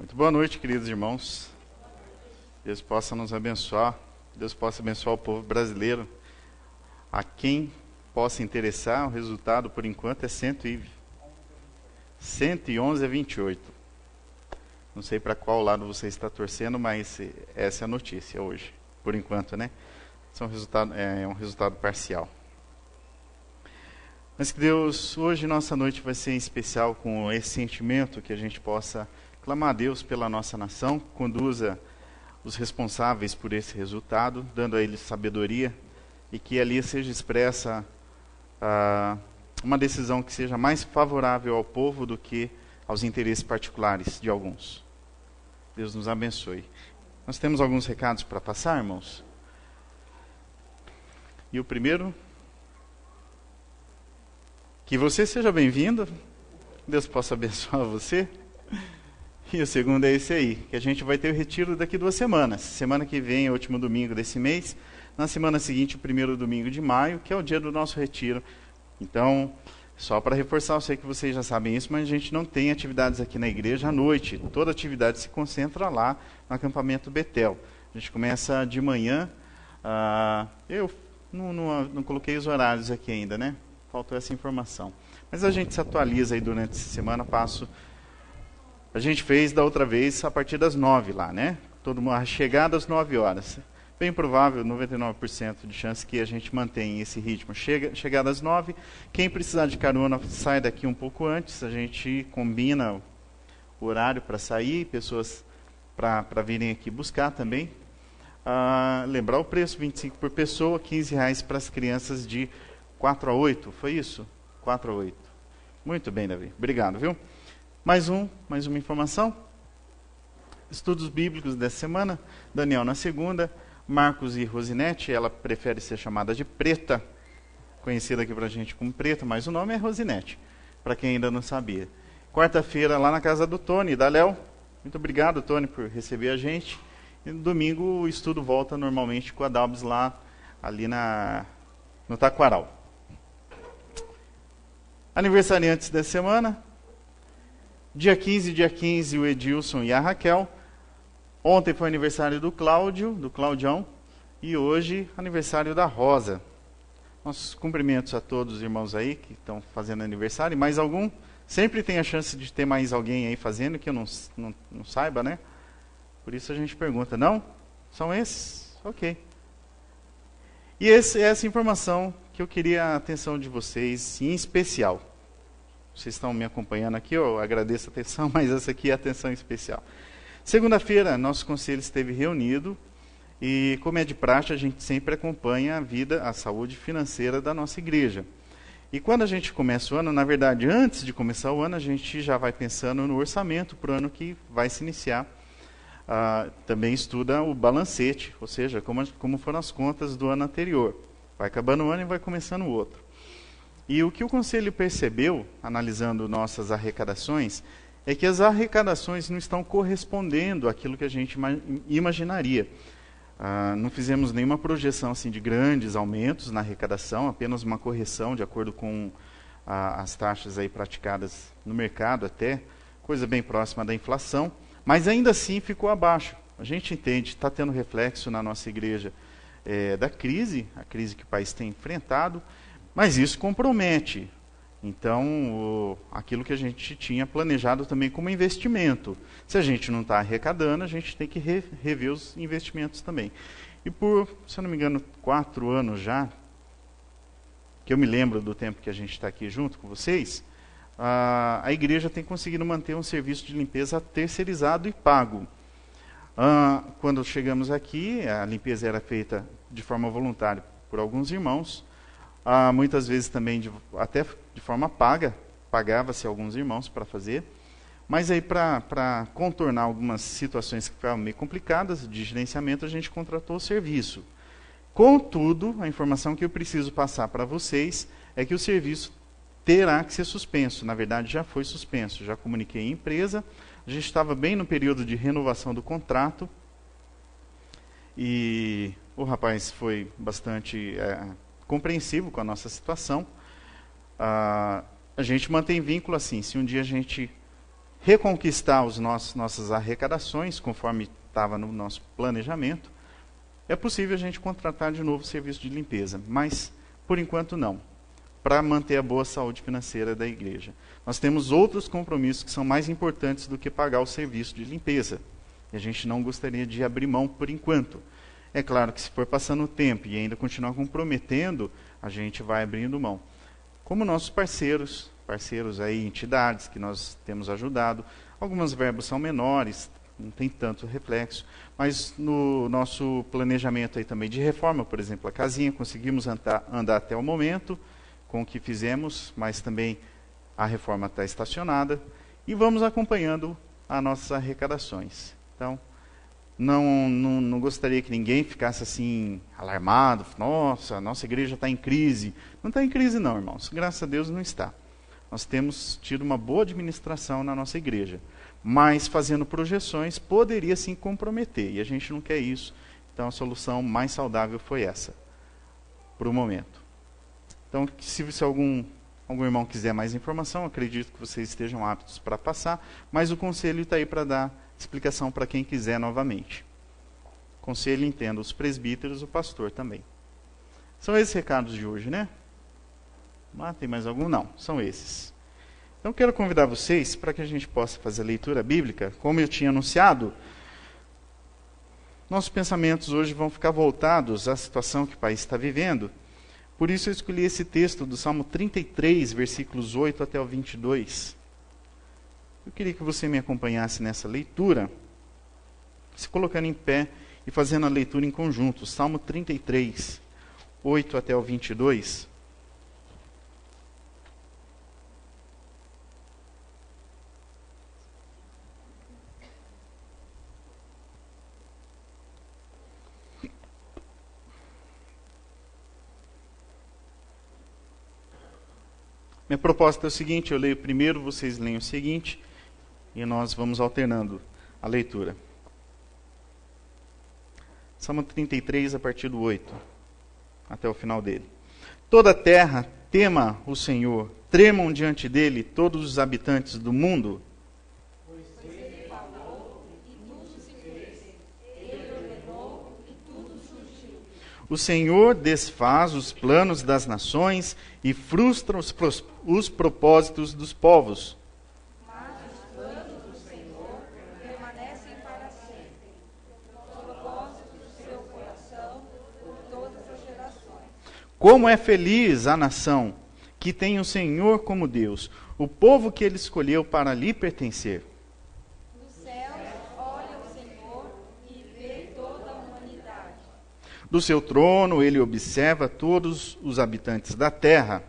Muito boa noite, queridos irmãos. Deus possa nos abençoar. Deus possa abençoar o povo brasileiro. A quem possa interessar, o resultado, por enquanto, é 111 a 28. Não sei para qual lado você está torcendo, mas essa é a notícia hoje, por enquanto, né? É um resultado parcial. Mas que Deus, hoje nossa noite vai ser em especial com esse sentimento, que a gente possa clamar a Deus pela nossa nação, conduza os responsáveis por esse resultado, dando a eles sabedoria, e que ali seja expressa uma decisão que seja mais favorável ao povo do que aos interesses particulares de alguns. Deus nos abençoe. Nós temos alguns recados para passar, irmãos. E o primeiro, que você seja bem-vindo, Deus possa abençoar você. E o segundo é esse aí, que a gente vai ter o retiro daqui 2 semanas. Semana que vem é o último domingo desse mês, na semana seguinte o primeiro domingo de maio, que é o dia do nosso retiro. Então, só para reforçar, eu sei que vocês já sabem isso, mas a gente não tem atividades aqui na igreja à noite. Toda atividade se concentra lá no acampamento Betel. A gente começa de manhã, eu não coloquei os horários aqui ainda, né? Faltou essa informação. Mas a gente se atualiza aí durante essa semana, a gente fez da outra vez a partir das 9 lá, né? Todo mundo, a chegada às 9 horas. Bem provável, 99% de chance que a gente mantenha esse ritmo. Chegada às 9, quem precisar de carona sai daqui um pouco antes, a gente combina o horário para sair, pessoas para virem aqui buscar também. Lembrar o preço, 25 por pessoa, R$15 para as crianças de 4 a 8, foi isso? 4 a 8. Muito bem, Davi. Obrigado, viu? Mais uma informação. Estudos bíblicos dessa semana. Daniel na segunda. Marcos e Rosinete, ela prefere ser chamada de Preta, conhecida aqui pra gente como Preta, mas o nome é Rosinete, para quem ainda não sabia. Quarta-feira lá na casa do Tony e da Léo. Muito obrigado, Tony, por receber a gente. E no domingo o estudo volta normalmente com a Dalbs lá, ali no Taquaral. Aniversariantes dessa semana. Dia 15, o Edilson e a Raquel. Ontem foi aniversário do Claudião, e hoje aniversário da Rosa. Nossos cumprimentos a todos os irmãos aí que estão fazendo aniversário. E mais algum? Sempre tem a chance de ter mais alguém aí fazendo que eu não saiba, né? Por isso a gente pergunta. Não? São esses? Ok. E essa informação que eu queria a atenção de vocês, em especial. Vocês estão me acompanhando aqui, eu agradeço a atenção, mas essa aqui é a atenção especial. Segunda-feira, nosso conselho esteve reunido e, como é de praxe, a gente sempre acompanha a saúde financeira da nossa igreja. E quando a gente começa o ano, na verdade, antes de começar o ano, a gente já vai pensando no orçamento para o ano que vai se iniciar. Também estuda o balancete, ou seja, como foram as contas do ano anterior. Vai acabando o ano e vai começando o outro. E o que o conselho percebeu, analisando nossas arrecadações, é que as arrecadações não estão correspondendo àquilo que a gente imaginaria. Não fizemos nenhuma projeção assim, de grandes aumentos na arrecadação, apenas uma correção de acordo com as taxas aí praticadas no mercado, até coisa bem próxima da inflação, mas ainda assim ficou abaixo. A gente entende, está tendo reflexo na nossa igreja da crise, a crise que o país tem enfrentado, mas isso compromete. Então, aquilo que a gente tinha planejado também como investimento. Se a gente não está arrecadando, a gente tem que rever os investimentos também. E se eu não me engano, 4 anos já, que eu me lembro do tempo que a gente está aqui junto com vocês, a igreja tem conseguido manter um serviço de limpeza terceirizado e pago. Quando chegamos aqui, a limpeza era feita de forma voluntária por alguns irmãos, muitas vezes também até de forma paga, pagava-se alguns irmãos para fazer, mas aí para contornar algumas situações que ficavam meio complicadas de gerenciamento, a gente contratou o serviço. Contudo, a informação que eu preciso passar para vocês é que o serviço terá que ser suspenso. Na verdade, já foi suspenso, já comuniquei à empresa, a gente estava bem no período de renovação do contrato, e o rapaz foi bastante compreensivo com a nossa situação. A gente mantém vínculo assim, se um dia a gente reconquistar nossas arrecadações, conforme estava no nosso planejamento, é possível a gente contratar de novo o serviço de limpeza, mas por enquanto não, para manter a boa saúde financeira da igreja. Nós temos outros compromissos que são mais importantes do que pagar o serviço de limpeza, e a gente não gostaria de abrir mão por enquanto. É claro que se for passando o tempo e ainda continuar comprometendo, a gente vai abrindo mão. Como nossos parceiros aí, entidades que nós temos ajudado, algumas verbas são menores, não tem tanto reflexo, mas no nosso planejamento aí também de reforma, por exemplo, a casinha, conseguimos andar até o momento com o que fizemos, mas também a reforma está estacionada, e vamos acompanhando as nossas arrecadações. Então, não gostaria que ninguém ficasse assim, alarmado, nossa, a nossa igreja está em crise. Não está em crise não, irmãos, graças a Deus não está. Nós temos tido uma boa administração na nossa igreja, mas fazendo projeções poderia sim comprometer, e a gente não quer isso. Então a solução mais saudável foi essa, por um momento. Então, se algum irmão quiser mais informação, acredito que vocês estejam aptos para passar, mas o conselho está aí para dar explicação para quem quiser novamente. Conselho, entenda, os presbíteros, o pastor também. São esses recados de hoje, né? Tem mais algum? Não, são esses. Então, quero convidar vocês para que a gente possa fazer a leitura bíblica. Como eu tinha anunciado, nossos pensamentos hoje vão ficar voltados à situação que o país está vivendo. Por isso eu escolhi esse texto do Salmo 33, versículos 8 até o 22. Eu queria que você me acompanhasse nessa leitura, se colocando em pé e fazendo a leitura em conjunto. Salmo 33, 8 até o 22. Minha proposta é o seguinte, eu leio primeiro, vocês leem o seguinte, e nós vamos alternando a leitura. Salmo 33, a partir do 8, até o final dele. Toda a terra tema o Senhor, tremam diante dele todos os habitantes do mundo. Pois ele falou e tudo se fez, ele ordenou e tudo surgiu. O Senhor desfaz os planos das nações e frustra os propósitos dos povos. Mas os planos do Senhor permanecem para sempre, os propósitos do seu coração por todas as gerações. Como é feliz a nação que tem o Senhor como Deus, o povo que ele escolheu para lhe pertencer. Dos céus olha o Senhor e vê toda a humanidade. Do seu trono ele observa todos os habitantes da terra.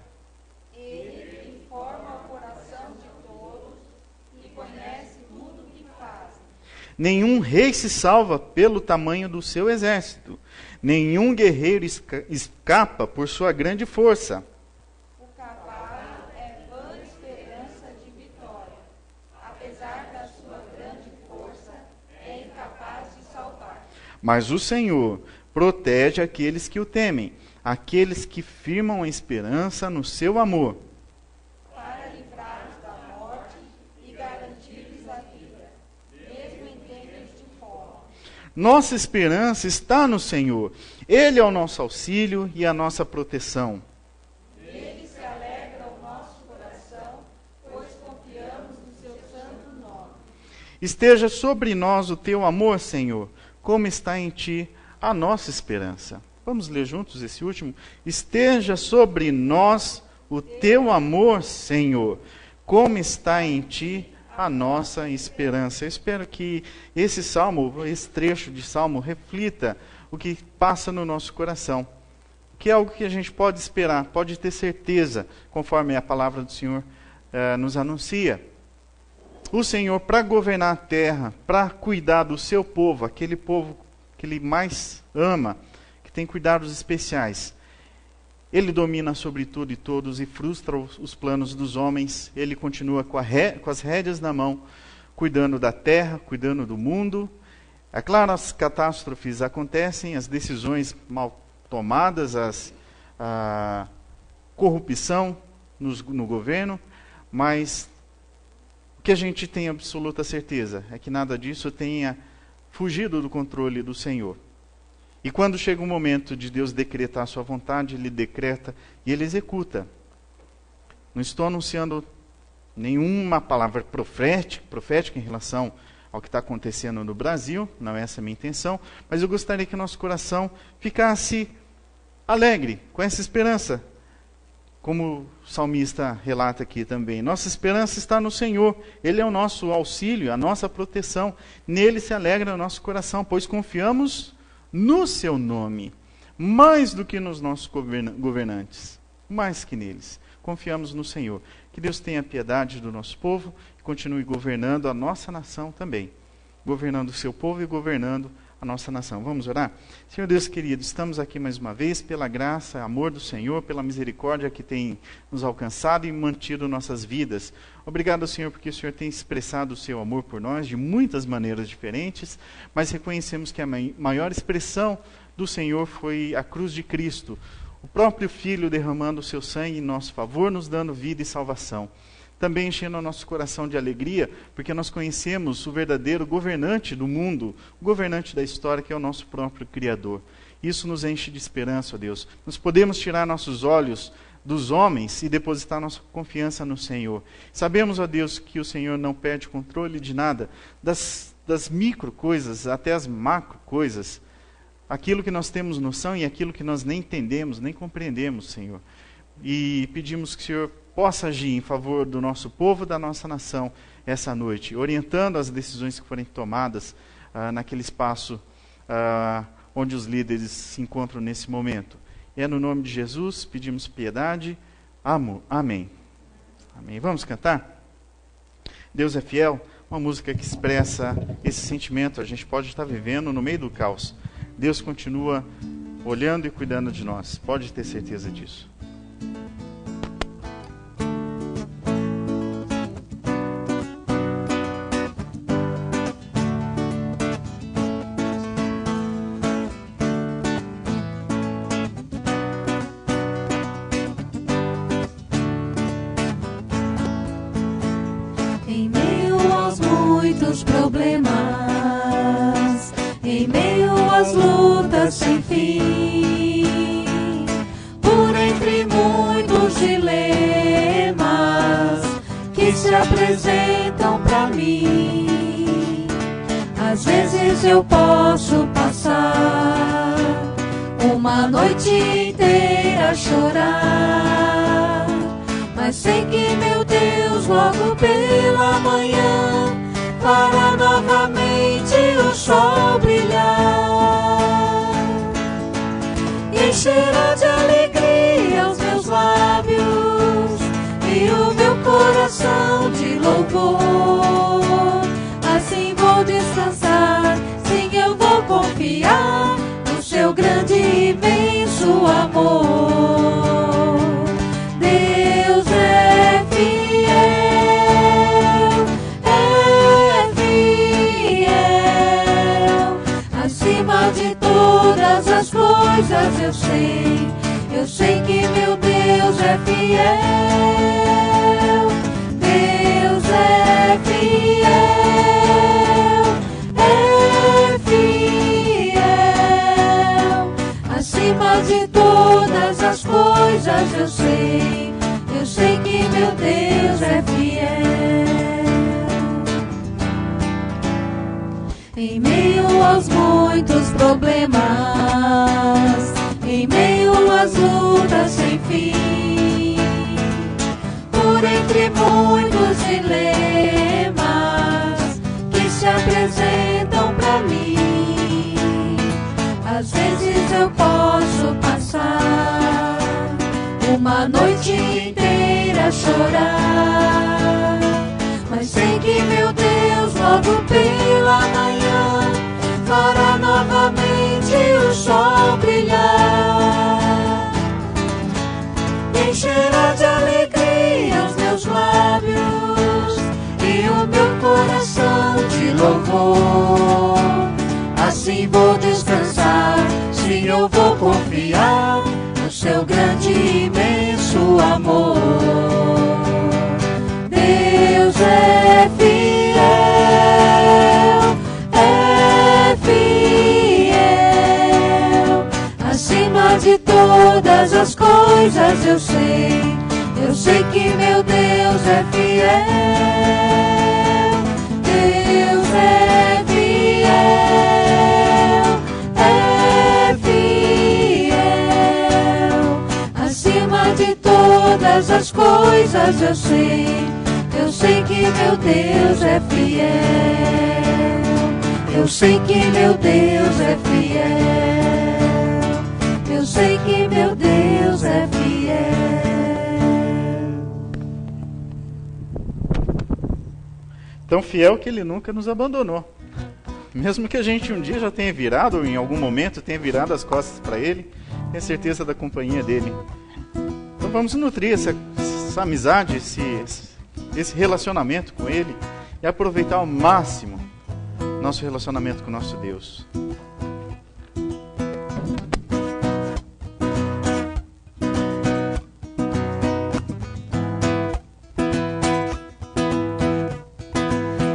Ele informa o coração de todos e conhece tudo o que fazem. Nenhum rei se salva pelo tamanho do seu exército. Nenhum guerreiro escapa por sua grande força. O cavalo é vã esperança de vitória. Apesar da sua grande força, é incapaz de salvar. Mas o Senhor protege aqueles que o temem, aqueles que firmam a esperança no seu amor. Para livrá-los da morte e garantir-lhes a vida, mesmo em tempos de fome. Nossa esperança está no Senhor. Ele é o nosso auxílio e a nossa proteção. Nele se alegra o nosso coração, pois confiamos no seu santo nome. Esteja sobre nós o teu amor, Senhor, como está em ti a nossa esperança. Vamos ler juntos esse último? Esteja sobre nós o teu amor, Senhor, como está em ti a nossa esperança. Eu espero que esse salmo, esse trecho de salmo, reflita o que passa no nosso coração, que é algo que a gente pode esperar, pode ter certeza, conforme a palavra do Senhor nos anuncia. O Senhor, para governar a terra, para cuidar do seu povo, aquele povo que ele mais ama, que tem cuidados especiais, ele domina sobre tudo e todos e frustra os planos dos homens. Ele continua com as rédeas na mão, cuidando da terra, cuidando do mundo. É claro, as catástrofes acontecem, as decisões mal tomadas, a corrupção no governo, mas O que a gente tem absoluta certeza é que nada disso tenha fugido do controle do Senhor. E quando chega o momento de Deus decretar a sua vontade, Ele decreta e Ele executa. Não estou anunciando nenhuma palavra profética em relação ao que está acontecendo no Brasil, não é essa a minha intenção, mas eu gostaria que o nosso coração ficasse alegre, com essa esperança, como o salmista relata aqui também. Nossa esperança está no Senhor, Ele é o nosso auxílio, a nossa proteção, nele se alegra o nosso coração, pois confiamos no seu nome, mais do que nos nossos governantes, mais que neles. Confiamos no Senhor. Que Deus tenha piedade do nosso povo e continue governando a nossa nação também. Governando o seu povo e governando a nossa nação. Vamos orar? Senhor Deus querido, estamos aqui mais uma vez pela graça, amor do Senhor, pela misericórdia que tem nos alcançado e mantido nossas vidas. Obrigado, Senhor, porque o Senhor tem expressado o seu amor por nós de muitas maneiras diferentes, mas reconhecemos que a maior expressão do Senhor foi a cruz de Cristo, o próprio Filho derramando o seu sangue em nosso favor, nos dando vida e salvação. Também enchendo o nosso coração de alegria, porque nós conhecemos o verdadeiro governante do mundo, o governante da história, que é o nosso próprio Criador. Isso nos enche de esperança, ó Deus. Nós podemos tirar nossos olhos dos homens e depositar nossa confiança no Senhor. Sabemos, ó Deus, que o Senhor não perde controle de nada, das micro coisas até as macro coisas. Aquilo que nós temos noção e aquilo que nós nem entendemos, nem compreendemos, Senhor. E pedimos que o Senhor possa agir em favor do nosso povo, da nossa nação, essa noite, orientando as decisões que forem tomadas naquele espaço onde os líderes se encontram nesse momento. E é no nome de Jesus, pedimos piedade. Amém. Amém. Vamos cantar? Deus é fiel, uma música que expressa esse sentimento. A gente pode estar vivendo no meio do caos. Deus continua olhando e cuidando de nós. Pode ter certeza disso. Em meio aos muitos problemas, em meio às lutas sem fim, por entre muitos dilemas que se apresentam para mim, às vezes eu posso passar uma noite inteira a chorar, mas sei que meu Deus logo pela manhã fará novamente o sol brilhar, e encherá de alegria os meus lábios e o meu coração de louvor. Assim vou descansar, sim, eu vou confiar no seu grande e imenso amor. Deus é fiel, acima de todas as coisas eu sei que meu Deus é fiel. Deus é fiel, acima de todas as coisas eu sei que meu Deus é fiel. Em meio aos muitos problemas, em meio às lutas sem fim, por entre muitos dilemas que se apresentam para mim, às vezes eu posso passar uma noite inteira a chorar, mas sei que meu Deus logo pela manhã fará novamente o sol brilhar, encherá de alegria os meus lábios e o meu coração de louvor. Assim vou descansar, sim, eu vou confiar no seu grande e imenso amor. Deus é todas as coisas eu sei que meu Deus é fiel. Deus é fiel. Acima de todas as coisas eu sei que meu Deus é fiel. Eu sei que meu Deus é fiel. Eu sei que meu Deus é fiel. Tão fiel que Ele nunca nos abandonou. Mesmo que a gente um dia já tenha virado, ou em algum momento tenha virado as costas para Ele, tenha certeza da companhia dEle. Então vamos nutrir essa amizade, esse relacionamento com Ele e aproveitar ao máximo nosso relacionamento com o nosso Deus.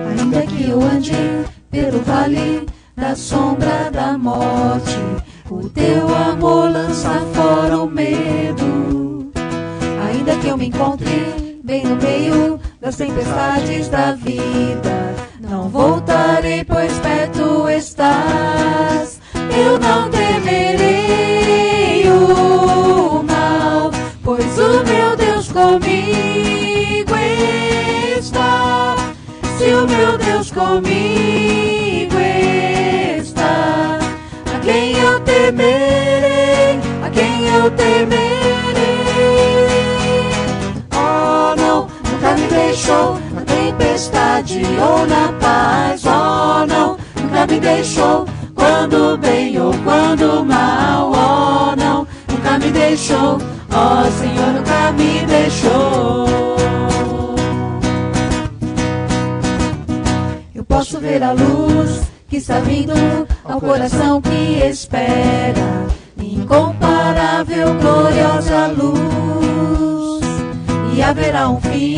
Ainda que eu ande pelo vale da sombra da morte, o teu amor lança fora o medo. Ainda que eu me encontre bem no meio das tempestades da vida, não voltarei, pois perto estás. Eu não temerei o mal, pois o meu Deus comigo está. Se o meu Deus comigo está, a quem eu temerei, a quem eu temerei. Oh não, nunca me deixou na tempestade ou na paz. Oh não, nunca me deixou quando bem ou quando mal. Oh não, nunca me deixou. Oh Senhor, nunca me deixou. Posso ver a luz que está vindo ao coração que espera, incomparável, gloriosa luz. E haverá um fim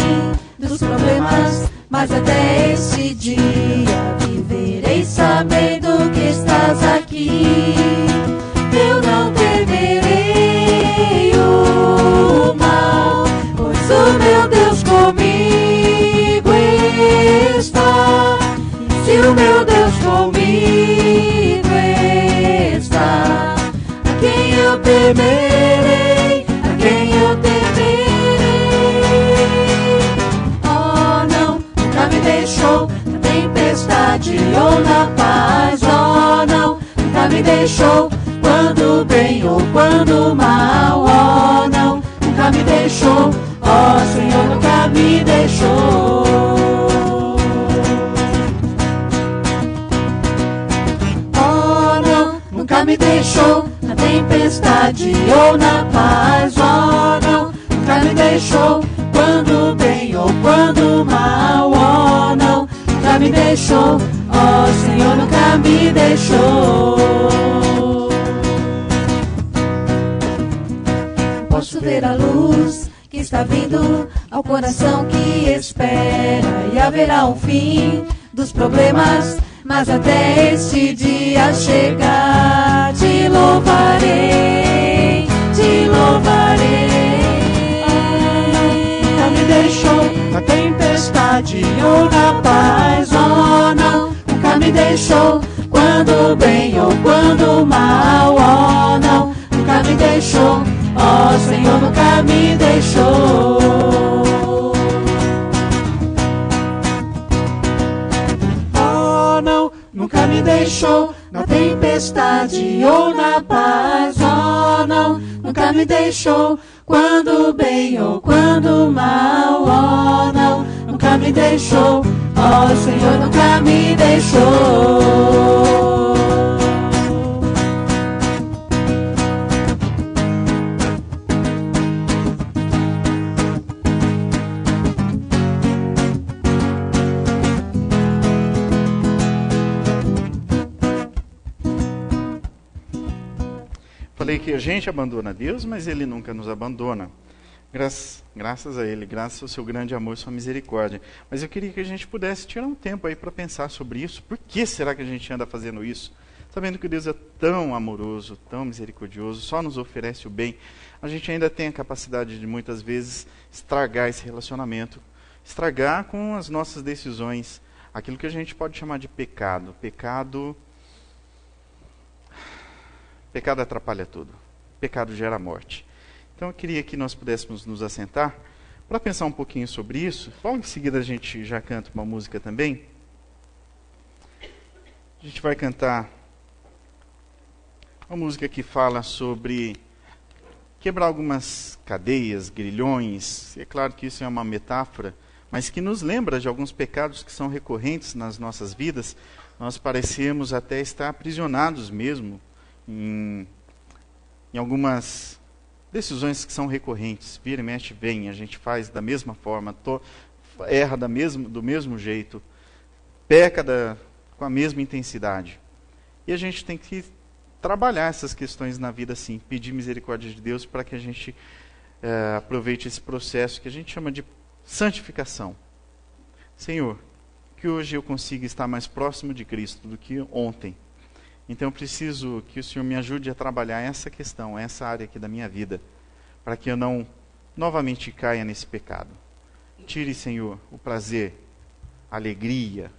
dos problemas, mas até esse dia viverei sabendo que estás aqui. Eu não temerei o mal, pois o meu Deus comigo está. Se o meu Deus comigo está, a quem eu temerei, a quem eu temerei. Oh não, nunca me deixou na tempestade ou na paz. Oh não, nunca me deixou quando bem ou quando mal. Oh não, nunca me deixou. Oh Senhor, nunca me deixou. Nunca me deixou na tempestade ou na paz. Oh não, nunca me deixou quando bem ou quando mal. Oh não, nunca me deixou. Oh Senhor, nunca me deixou. Posso ver a luz que está vindo ao coração que espera, e haverá um fim dos problemas, mas até este dia chegar, te louvarei, te louvarei. Nunca me deixou na tempestade ou na paz. Oh não, nunca me deixou quando bem ou quando mal. Oh não, nunca me deixou. Oh Senhor, nunca me deixou. Nunca me deixou na tempestade ou na paz. Oh não, nunca me deixou quando bem ou quando mal. Oh não, nunca me deixou. Oh Senhor, nunca me deixou. Falei que a gente abandona Deus, mas Ele nunca nos abandona. Graças a Ele, graças ao seu grande amor e sua misericórdia. Mas eu queria que a gente pudesse tirar um tempo aí para pensar sobre isso. Por que será que a gente anda fazendo isso? Sabendo que Deus é tão amoroso, tão misericordioso, só nos oferece o bem. a gente ainda tem a capacidade de, muitas vezes, estragar esse relacionamento, estragar com as nossas decisões, aquilo que a gente pode chamar de pecado. Pecado atrapalha tudo. Pecado gera morte. Então eu queria que nós pudéssemos nos assentar para pensar um pouquinho sobre isso. Logo em seguida a gente já canta uma música também. A gente vai cantar uma música que fala sobre quebrar algumas cadeias, grilhões. É claro que isso é uma metáfora, mas que nos lembra de alguns pecados que são recorrentes nas nossas vidas. Nós parecemos até estar aprisionados mesmo em algumas decisões que são recorrentes. Vira e mexe, vem, a gente faz da mesma forma, erra do mesmo jeito, peca com a mesma intensidade. E a gente tem que trabalhar essas questões na vida assim, pedir misericórdia de Deus para que a gente aproveite esse processo que a gente chama de santificação. Senhor, que hoje eu consiga estar mais próximo de Cristo do que ontem. Então eu preciso que o Senhor me ajude a trabalhar essa questão, essa área aqui da minha vida, para que eu não novamente caia nesse pecado. Tire, Senhor, o prazer, a alegria,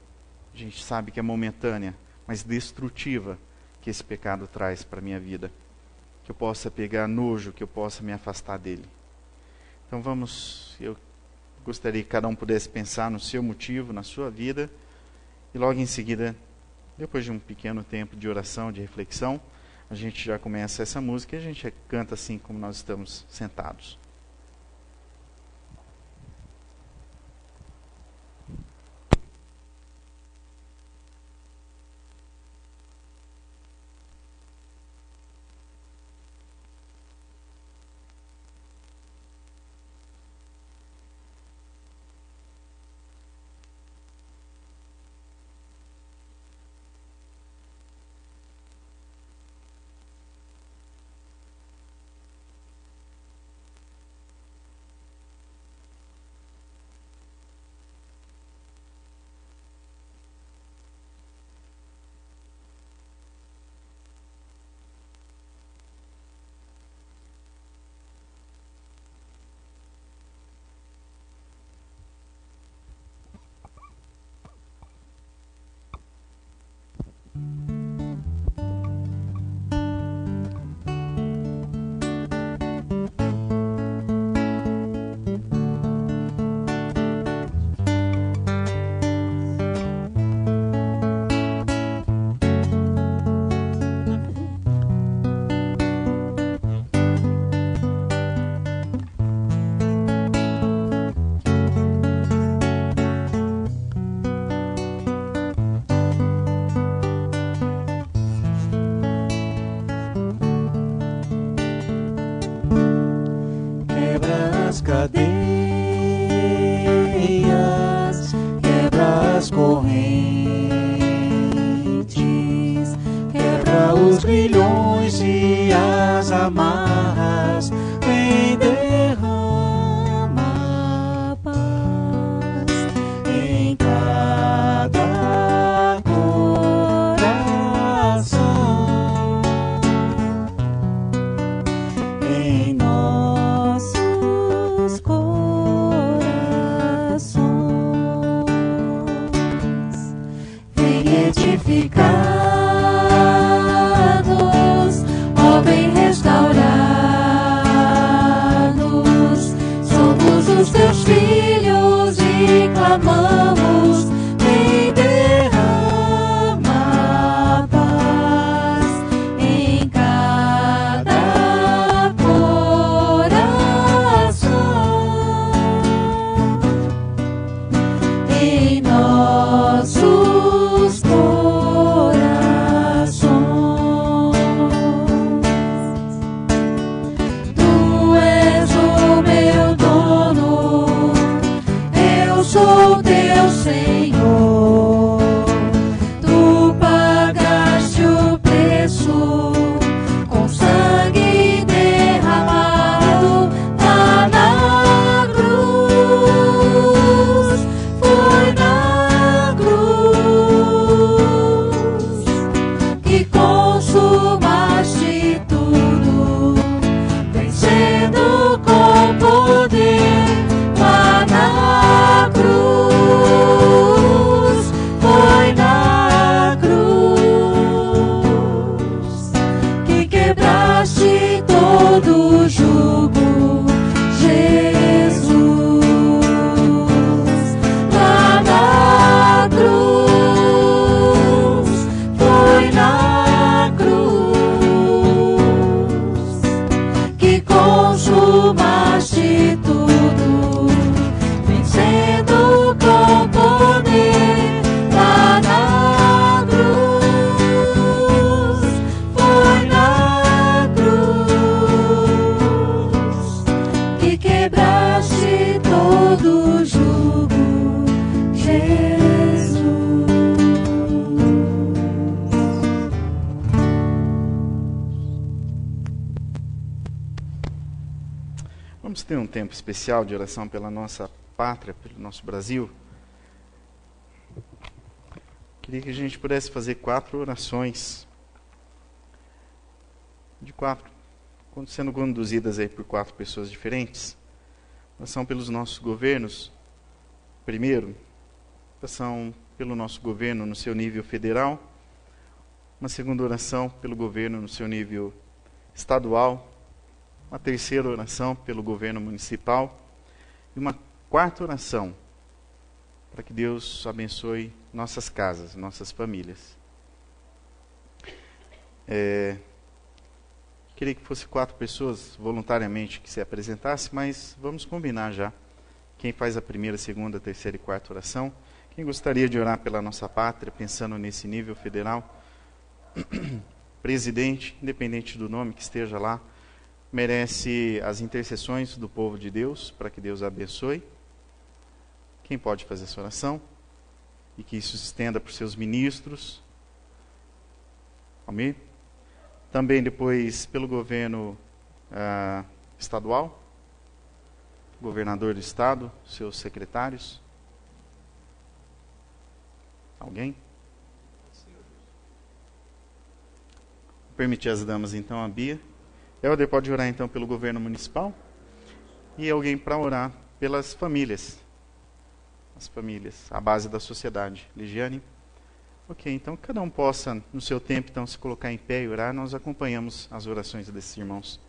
a gente sabe que é momentânea, mas destrutiva, que esse pecado traz para a minha vida. Que eu possa pegar nojo, que eu possa me afastar dele. Então eu gostaria que cada um pudesse pensar no seu motivo, na sua vida, e logo em seguida, depois de um pequeno tempo de oração, de reflexão, a gente já começa essa música e a gente canta assim como nós estamos sentados. Cadeias, quebra as correntes, quebra os grilhões e as amarras, vem derrama paz em cada coração, em nossos corações, vem edificados, ó, bem restaurados, somos os teus filhos e clamamos, vem derrama paz em cada coração, em nossos corações. Tu és o meu dono, eu sou teu Senhor. Tu pagaste o preço com sangue derramado lá na cruz. Foi na cruz que consumaste tudo, venceu Vamos ter um tempo especial de oração pela nossa pátria, pelo nosso Brasil. Queria que a gente pudesse fazer 4 orações. De 4, sendo conduzidas aí por 4 pessoas diferentes. Oração pelos nossos governos. Primeiro, oração pelo nosso governo no seu nível federal. Uma segunda oração pelo governo no seu nível estadual. Uma terceira oração pelo governo municipal. E uma 4ª oração para que Deus abençoe nossas casas, nossas famílias. Queria que fosse 4 pessoas voluntariamente que se apresentasse, mas vamos combinar já. Quem faz a primeira, segunda, terceira e 4ª oração? Quem gostaria de orar pela nossa pátria, pensando nesse nível federal? Presidente, independente do nome que esteja lá, merece as intercessões do povo de Deus, para que Deus abençoe. Quem pode fazer essa oração? E que isso se estenda para os seus ministros. Amém? Também depois pelo governo estadual, governador do estado, seus secretários. Alguém? Vou permitir as damas então, a Bia. Helder pode orar então pelo governo municipal. E alguém para orar pelas famílias. As famílias, a base da sociedade. Ligiane? Ok, então cada um possa, no seu tempo, então, se colocar em pé e orar. Nós acompanhamos as orações desses irmãos.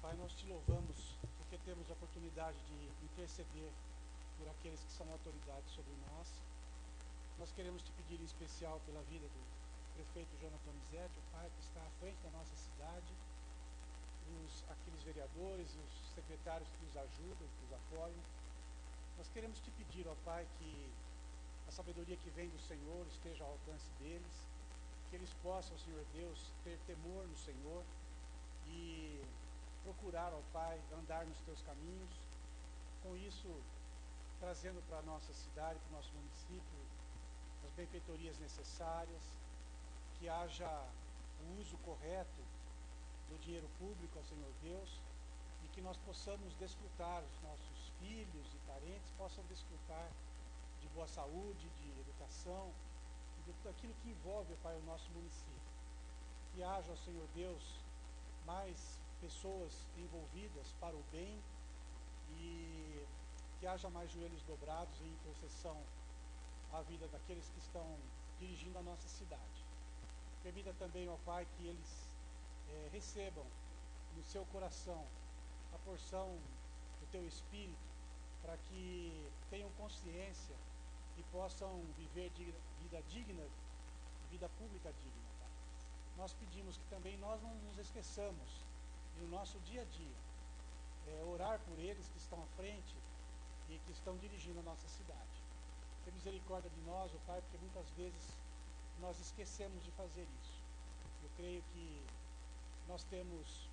Pai, nós te louvamos porque temos a oportunidade de interceder por aqueles que são autoridades sobre nós. Nós queremos te pedir em especial pela vida do prefeito Jonathan Donizete, o Pai, que está à frente da nossa cidade, aqueles vereadores e os secretários que nos ajudam, que nos apoiam. Nós queremos te pedir, ó Pai, que a sabedoria que vem do Senhor esteja ao alcance deles, que eles possam, Senhor Deus, ter temor no Senhor e procurar, ó Pai, andar nos teus caminhos, com isso trazendo para a nossa cidade, para o nosso município, as benfeitorias necessárias, que haja o uso correto do dinheiro público ao Senhor Deus, e que nós possamos desfrutar, os nossos filhos e parentes possam desfrutar de boa saúde, de educação, de tudo aquilo que envolve, ó Pai, o nosso município. Que haja, ó Senhor Deus, mais pessoas envolvidas para o bem e que haja mais joelhos dobrados em intercessão à vida daqueles que estão dirigindo a nossa cidade. Permita também, ó Pai, que eles recebam no seu coração a porção do Teu Espírito, para que tenham consciência e possam viver vida digna, vida pública digna. Pai. Nós pedimos que também nós não nos esqueçamos, no nosso dia a dia, orar por eles que estão à frente e que estão dirigindo a nossa cidade. Tem misericórdia de nós, ó Pai, porque muitas vezes nós esquecemos de fazer isso. Eu creio que nós temos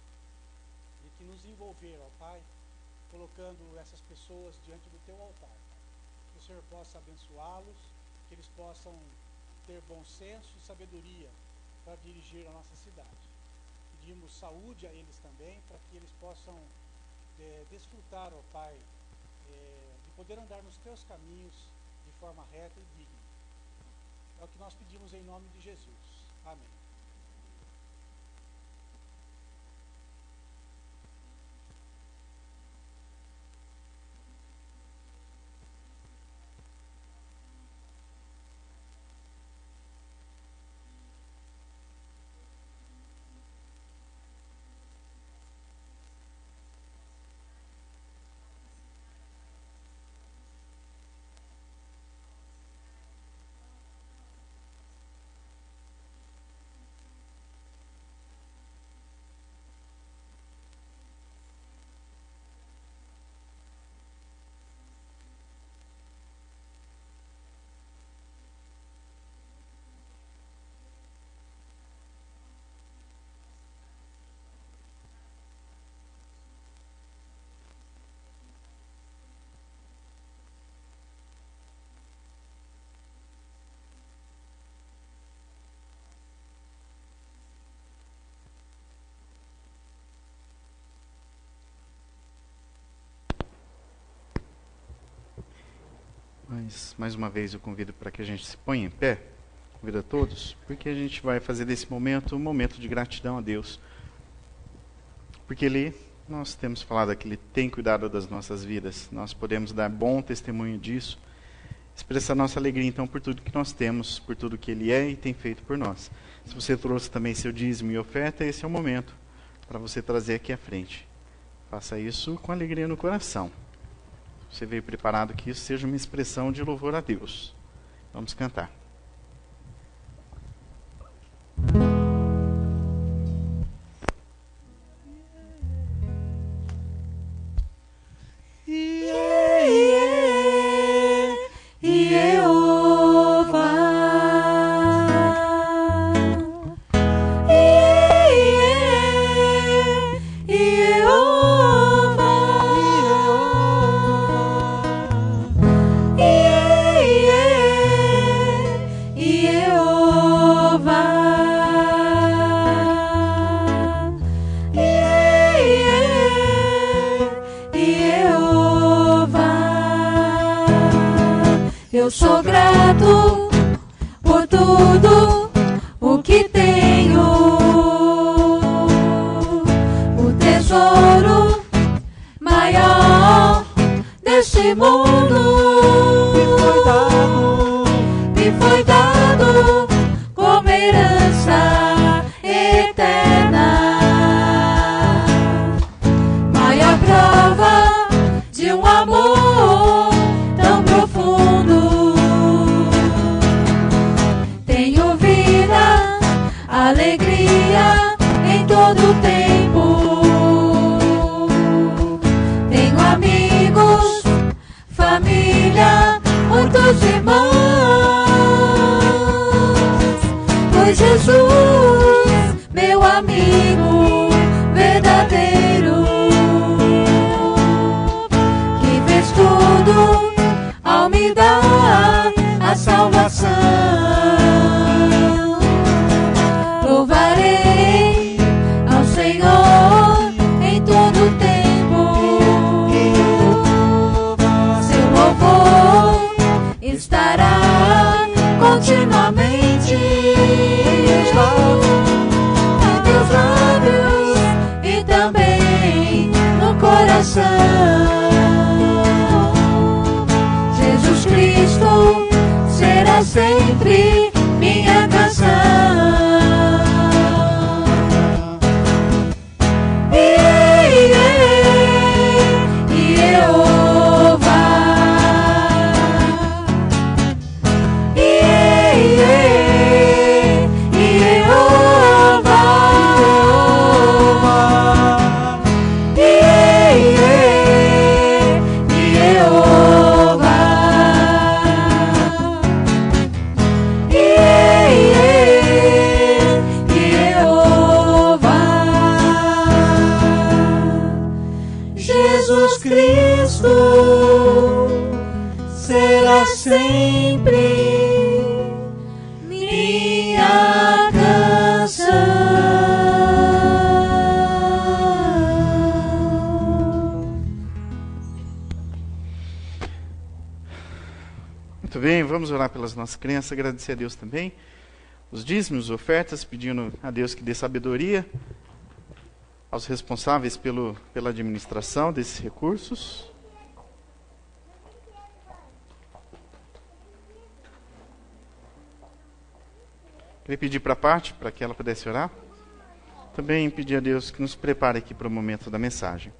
de que nos envolver, ó Pai, colocando essas pessoas diante do Teu altar, Pai. Que o Senhor possa abençoá-los, que eles possam ter bom senso e sabedoria para dirigir a nossa cidade. Pedimos saúde a eles também, para que eles possam desfrutar, ó Pai, de poder andar nos Teus caminhos de forma reta e digna. É o que nós pedimos em nome de Jesus. Amém. Mas, mais uma vez, eu convido para que a gente se ponha em pé, convido a todos, porque a gente vai fazer desse momento um momento de gratidão a Deus. Porque nós temos falado que Ele tem cuidado das nossas vidas, nós podemos dar bom testemunho disso, expressar nossa alegria, então, por tudo que nós temos, por tudo que Ele é e tem feito por nós. Se você trouxe também seu dízimo e oferta, esse é o momento para você trazer aqui à frente. Faça isso com alegria no coração. Você veio preparado que isso seja uma expressão de louvor a Deus. Vamos cantar. Eu sou grato por tudo o que tenho, o tesouro maior deste mundo me foi dado como herança eterna, maior prova de um amor tão profundo. Tenho vida, alegria em todo o tempo. Tenho amigos, família, muitos irmãos. Pois Jesus, meu amigo verdadeiro, que fez tudo ao me dar a salvação. Louvarei ao Senhor em todo o tempo. Seu louvor estará continuamente em meus lábios e também no coração. Jesus Cristo será sempre minha canção. sempre minha canção. Muito bem, vamos orar pelas nossas crianças, agradecer a Deus também. Os dízimos, ofertas, pedindo a Deus que dê sabedoria aos responsáveis pela administração desses recursos. Queria pedir para a parte, para que ela pudesse orar. Também pedir a Deus que nos prepare aqui para o momento da mensagem.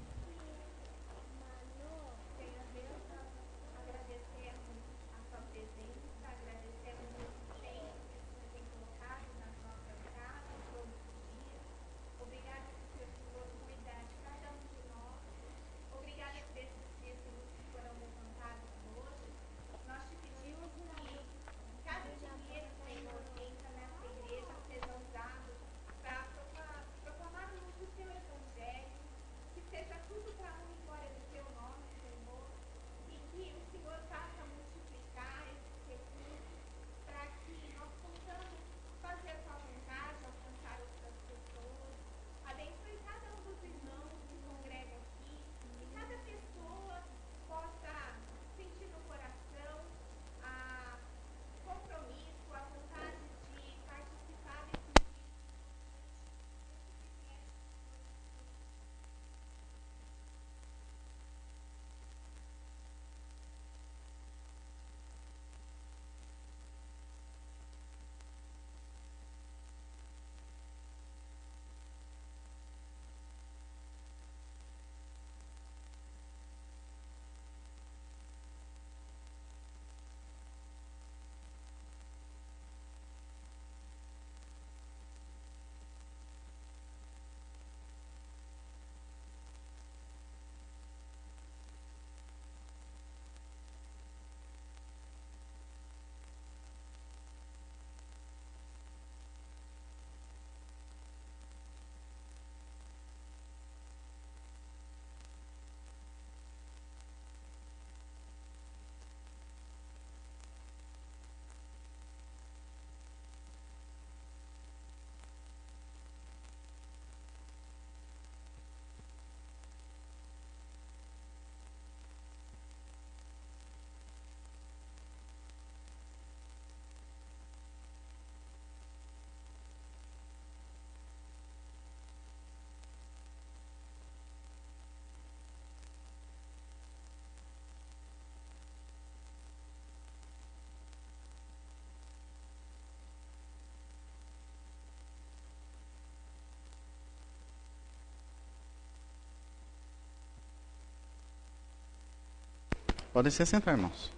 Podem se sentar, irmãos.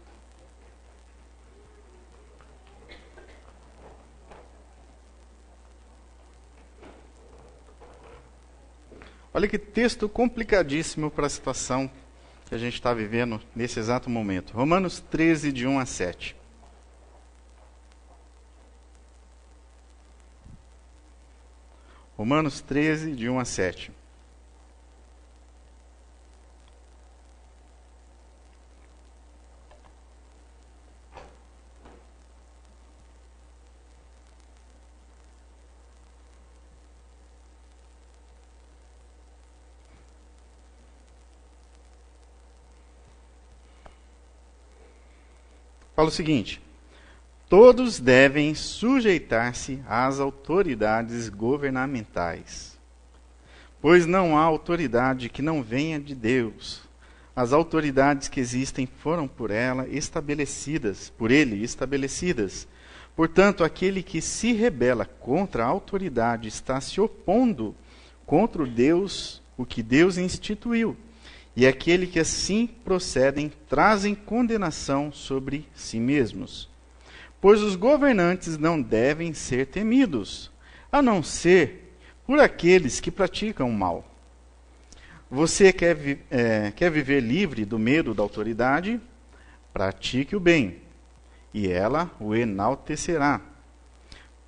Olha que texto complicadíssimo para a situação que a gente está vivendo nesse exato momento. Romanos 13, de 1 a 7. Romanos 13, de 1 a 7. Fala o seguinte: todos devem sujeitar-se às autoridades governamentais, pois não há autoridade que não venha de Deus. As autoridades que existem foram por ele estabelecidas. Portanto, aquele que se rebela contra a autoridade está se opondo contra o que Deus instituiu. E aquele que assim procedem trazem condenação sobre si mesmos. Pois os governantes não devem ser temidos, a não ser por aqueles que praticam o mal. Você quer viver livre do medo da autoridade? Pratique o bem, e ela o enaltecerá.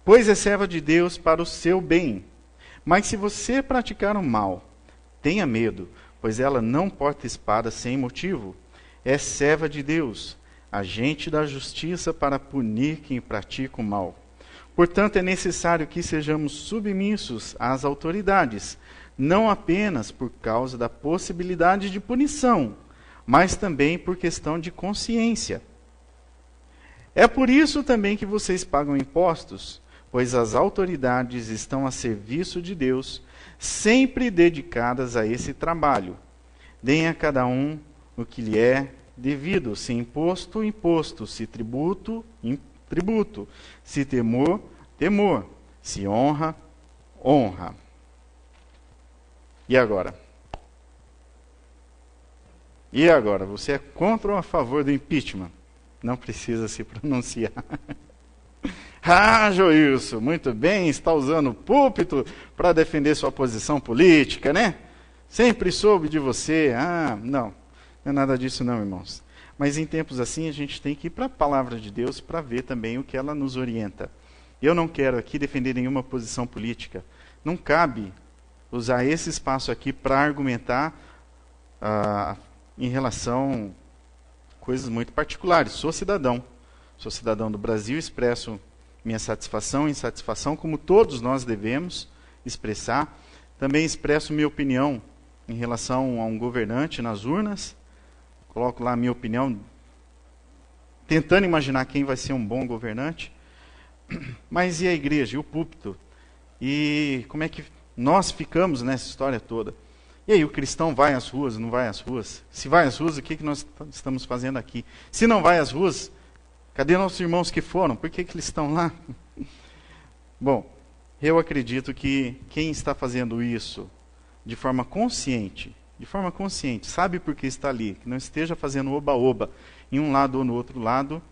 Pois é serva de Deus para o seu bem. Mas se você praticar o mal, tenha medo, pois ela não porta espada sem motivo. É serva de Deus, agente da justiça para punir quem pratica o mal. Portanto, é necessário que sejamos submissos às autoridades, não apenas por causa da possibilidade de punição, mas também por questão de consciência. É por isso também que vocês pagam impostos, pois as autoridades estão a serviço de Deus, sempre dedicadas a esse trabalho. Deem a cada um o que lhe é devido, se imposto, imposto, se tributo, tributo, se temor, temor, se honra, honra. E agora? E agora? Você é contra ou a favor do impeachment? Não precisa se pronunciar. Ah, Joilson, muito bem, está usando o púlpito para defender sua posição política, né? Sempre soube de você. Ah, não é nada disso não, irmãos. Mas em tempos assim a gente tem que ir para a palavra de Deus para ver também o que ela nos orienta. Eu não quero aqui defender nenhuma posição política. Não cabe usar esse espaço aqui para argumentar em relação a coisas muito particulares. Sou cidadão do Brasil, expresso minha satisfação e insatisfação, como todos nós devemos expressar. Também expresso minha opinião em relação a um governante nas urnas. Coloco lá a minha opinião, tentando imaginar quem vai ser um bom governante. Mas e a igreja, e o púlpito? E como é que nós ficamos nessa história toda? E aí, o cristão vai às ruas, não vai às ruas? Se vai às ruas, o que nós estamos fazendo aqui? Se não vai às ruas, cadê nossos irmãos que foram? Por que eles estão lá? Bom, eu acredito que quem está fazendo isso de forma consciente, sabe por que está ali, que não esteja fazendo oba-oba em um lado ou no outro lado,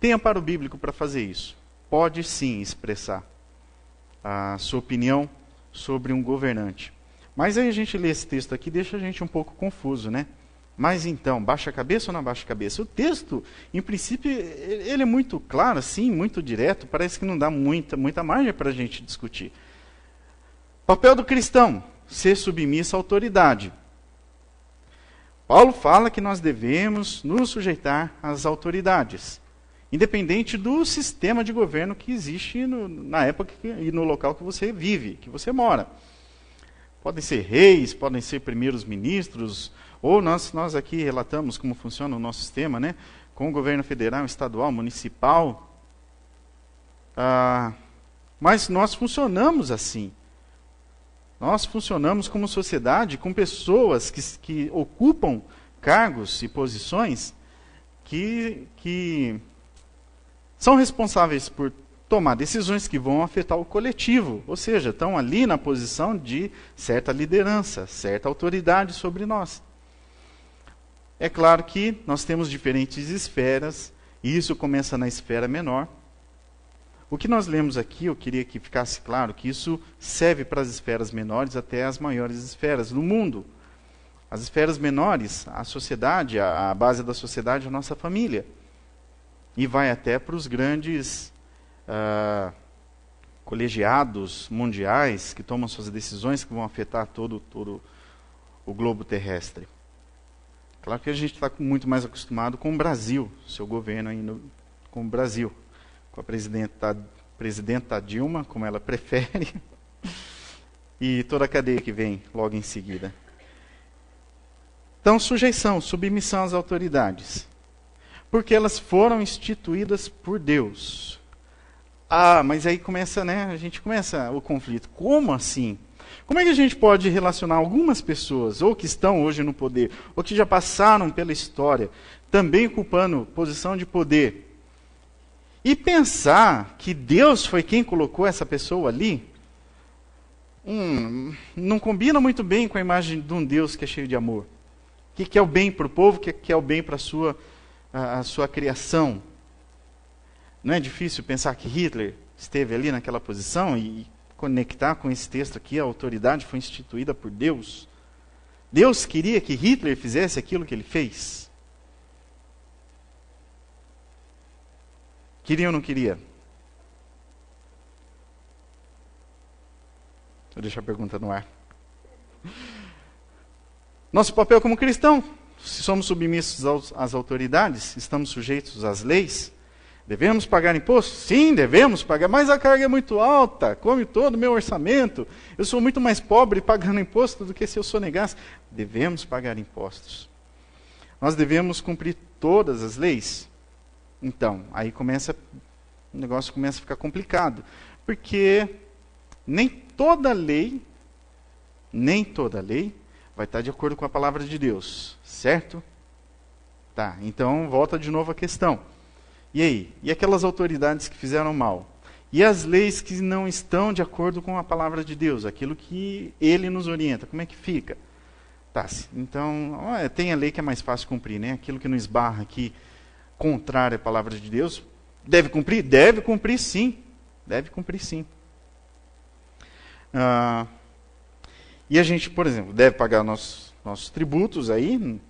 tem amparo bíblico para fazer isso. Pode sim expressar a sua opinião sobre um governante. Mas aí a gente lê esse texto aqui, deixa a gente um pouco confuso, né? Mas então, baixa a cabeça ou não baixa a cabeça? O texto, em princípio, ele é muito claro, assim, muito direto, parece que não dá muita margem para a gente discutir. Papel do cristão, ser submisso à autoridade. Paulo fala que nós devemos nos sujeitar às autoridades, independente do sistema de governo que existe na época e no local que você vive, que você mora. Podem ser reis, podem ser primeiros ministros, ou nós aqui relatamos como funciona o nosso sistema, né? Com o governo federal, estadual, municipal. Mas nós funcionamos assim. Nós funcionamos como sociedade, com pessoas que ocupam cargos e posições que são responsáveis por tomar decisões que vão afetar o coletivo, ou seja, estão ali na posição de certa liderança, certa autoridade sobre nós. É claro que nós temos diferentes esferas, e isso começa na esfera menor. O que nós lemos aqui, eu queria que ficasse claro que isso serve para as esferas menores até as maiores esferas no mundo. As esferas menores, a sociedade, a base da sociedade é a nossa família. E vai até para os grandes colegiados mundiais que tomam suas decisões que vão afetar todo o globo terrestre. Claro que a gente está muito mais acostumado com o Brasil, seu governo aí com o Brasil, com a presidenta Dilma, como ela prefere, e toda a cadeia que vem logo em seguida. Então, sujeição, submissão às autoridades, porque elas foram instituídas por Deus. Mas aí começa, né? A gente começa o conflito. Como assim? Como é que a gente pode relacionar algumas pessoas, ou que estão hoje no poder, ou que já passaram pela história, também ocupando posição de poder, e pensar que Deus foi quem colocou essa pessoa ali? Não combina muito bem com a imagem de um Deus que é cheio de amor, que quer o bem para o povo, que quer o bem para a sua criação. Não é difícil pensar que Hitler esteve ali naquela posição e conectar com esse texto aqui, a autoridade foi instituída por Deus. Deus queria que Hitler fizesse aquilo que ele fez? Queria ou não queria? Vou deixar a pergunta no ar. Nosso papel como cristão, Se somos submissos às autoridades, estamos sujeitos às leis, devemos pagar imposto? Sim, devemos pagar, mas a carga é muito alta, come todo o meu orçamento. Eu sou muito mais pobre pagando imposto do que se eu sonegasse. Devemos pagar impostos. Nós devemos cumprir todas as leis? Então, aí o negócio começa a ficar complicado, porque nem toda lei vai estar de acordo com a palavra de Deus, certo? Tá, então volta de novo a questão. E aí? E aquelas autoridades que fizeram mal? E as leis que não estão de acordo com a palavra de Deus, aquilo que ele nos orienta, como é que fica? Tá, então, tem a lei que é mais fácil cumprir, né? Aquilo que não esbarra aqui, contrário à palavra de Deus, deve cumprir? Deve cumprir sim. Deve cumprir sim. E a gente, por exemplo, deve pagar nossos tributos aí,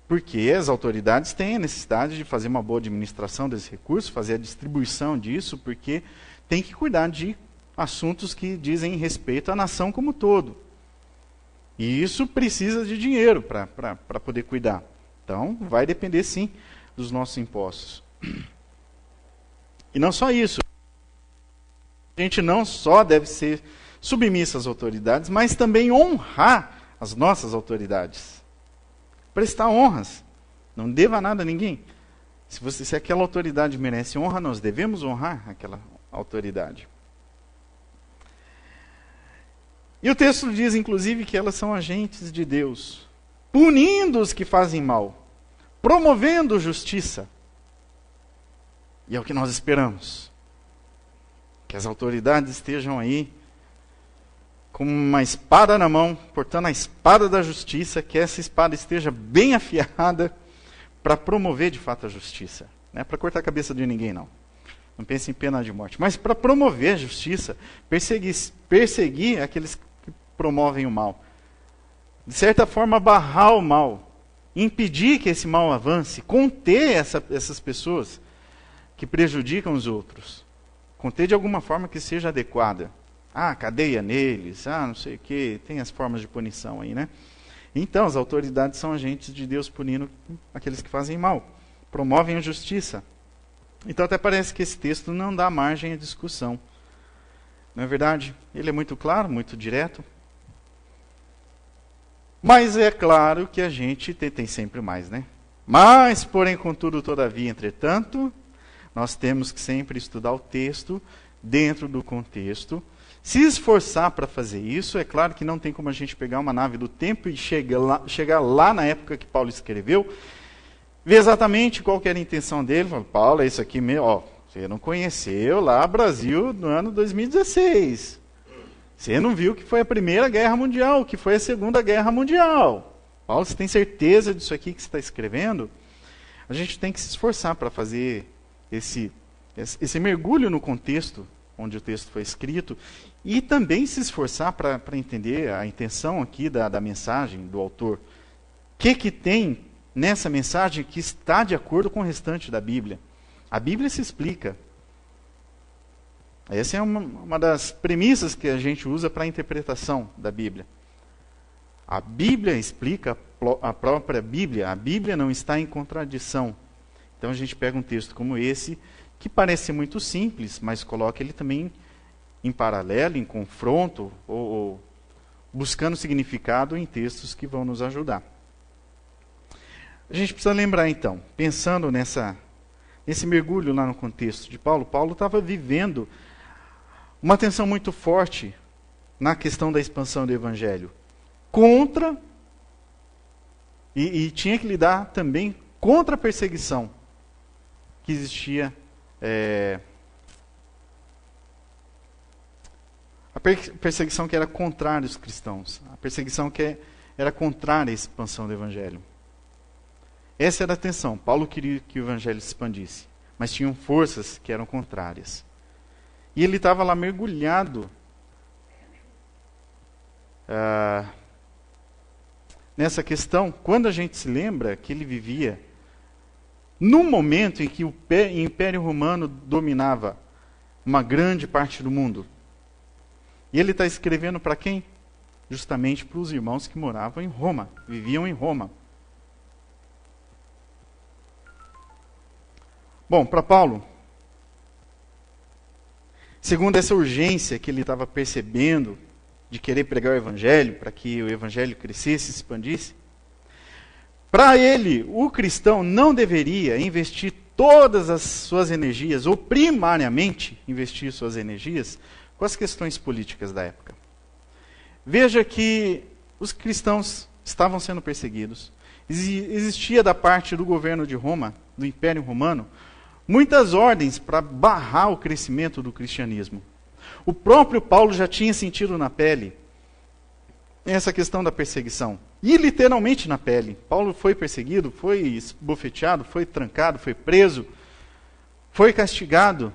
porque as autoridades têm a necessidade de fazer uma boa administração desse recurso, fazer a distribuição disso, porque tem que cuidar de assuntos que dizem respeito à nação como um todo. E isso precisa de dinheiro para poder cuidar. Então, vai depender sim dos nossos impostos. E não só isso. A gente não só deve ser submissa às autoridades, mas também honrar as nossas autoridades. Prestar honras. Não deva nada a ninguém. Se aquela autoridade merece honra, nós devemos honrar aquela autoridade. E o texto diz, inclusive, que elas são agentes de Deus, punindo os que fazem mal, promovendo justiça. E é o que nós esperamos. Que as autoridades estejam aí com uma espada na mão, portando a espada da justiça, que essa espada esteja bem afiada para promover de fato a justiça. Não é para cortar a cabeça de ninguém, não. Não pense em pena de morte. Mas para promover a justiça, perseguir aqueles que promovem o mal. De certa forma, barrar o mal. Impedir que esse mal avance. Conter essas pessoas que prejudicam os outros. Conter de alguma forma que seja adequada. Cadeia neles, não sei o quê. Tem as formas de punição aí, né? Então, as autoridades são agentes de Deus punindo aqueles que fazem mal. Promovem a justiça. Então até parece que esse texto não dá margem à discussão. Não é verdade? Ele é muito claro, muito direto. Mas é claro que a gente tem sempre mais, né? Mas, porém, contudo, todavia, entretanto, nós temos que sempre estudar o texto dentro do contexto. Se esforçar para fazer isso, é claro que não tem como a gente pegar uma nave do tempo e chegar lá na época que Paulo escreveu, ver exatamente qual que era a intenção dele. Fala, Paulo, é isso aqui mesmo. Você não conheceu lá Brasil no ano 2016. Você não viu que foi a Primeira Guerra Mundial, que foi a Segunda Guerra Mundial. Paulo, você tem certeza disso aqui que você está escrevendo? A gente tem que se esforçar para fazer esse mergulho no contexto onde o texto foi escrito e também se esforçar para entender a intenção aqui da mensagem do autor. O que tem nessa mensagem que está de acordo com o restante da Bíblia? A Bíblia se explica. Essa é uma das premissas que a gente usa para a interpretação da Bíblia. A Bíblia explica a própria Bíblia. A Bíblia não está em contradição. Então a gente pega um texto como esse, que parece muito simples, mas coloca ele também em paralelo, em confronto, ou buscando significado em textos que vão nos ajudar. A gente precisa lembrar então, pensando nesse mergulho lá no contexto de Paulo, Paulo estava vivendo uma tensão muito forte na questão da expansão do Evangelho. Contra, e tinha que lidar também contra a perseguição que existia. A perseguição que era contrária aos cristãos. A perseguição que era contrária à expansão do Evangelho. Essa era a tensão. Paulo queria que o Evangelho se expandisse, mas tinham forças que eram contrárias. E ele estava lá mergulhado nessa questão, quando a gente se lembra que ele vivia num momento em que o Império Romano dominava uma grande parte do mundo. E ele está escrevendo para quem? Justamente para os irmãos que moravam em Roma, viviam em Roma. Bom, para Paulo, segundo essa urgência que ele estava percebendo de querer pregar o evangelho, para que o evangelho crescesse, se expandisse, para ele, o cristão não deveria investir todas as suas energias, ou primariamente investir suas energias, com as questões políticas da época. Veja que os cristãos estavam sendo perseguidos. Existia da parte do governo de Roma, do Império Romano, muitas ordens para barrar o crescimento do cristianismo. O próprio Paulo já tinha sentido na pele essa questão da perseguição. E literalmente na pele. Paulo foi perseguido, foi esbofeteado, foi trancado, foi preso, foi castigado,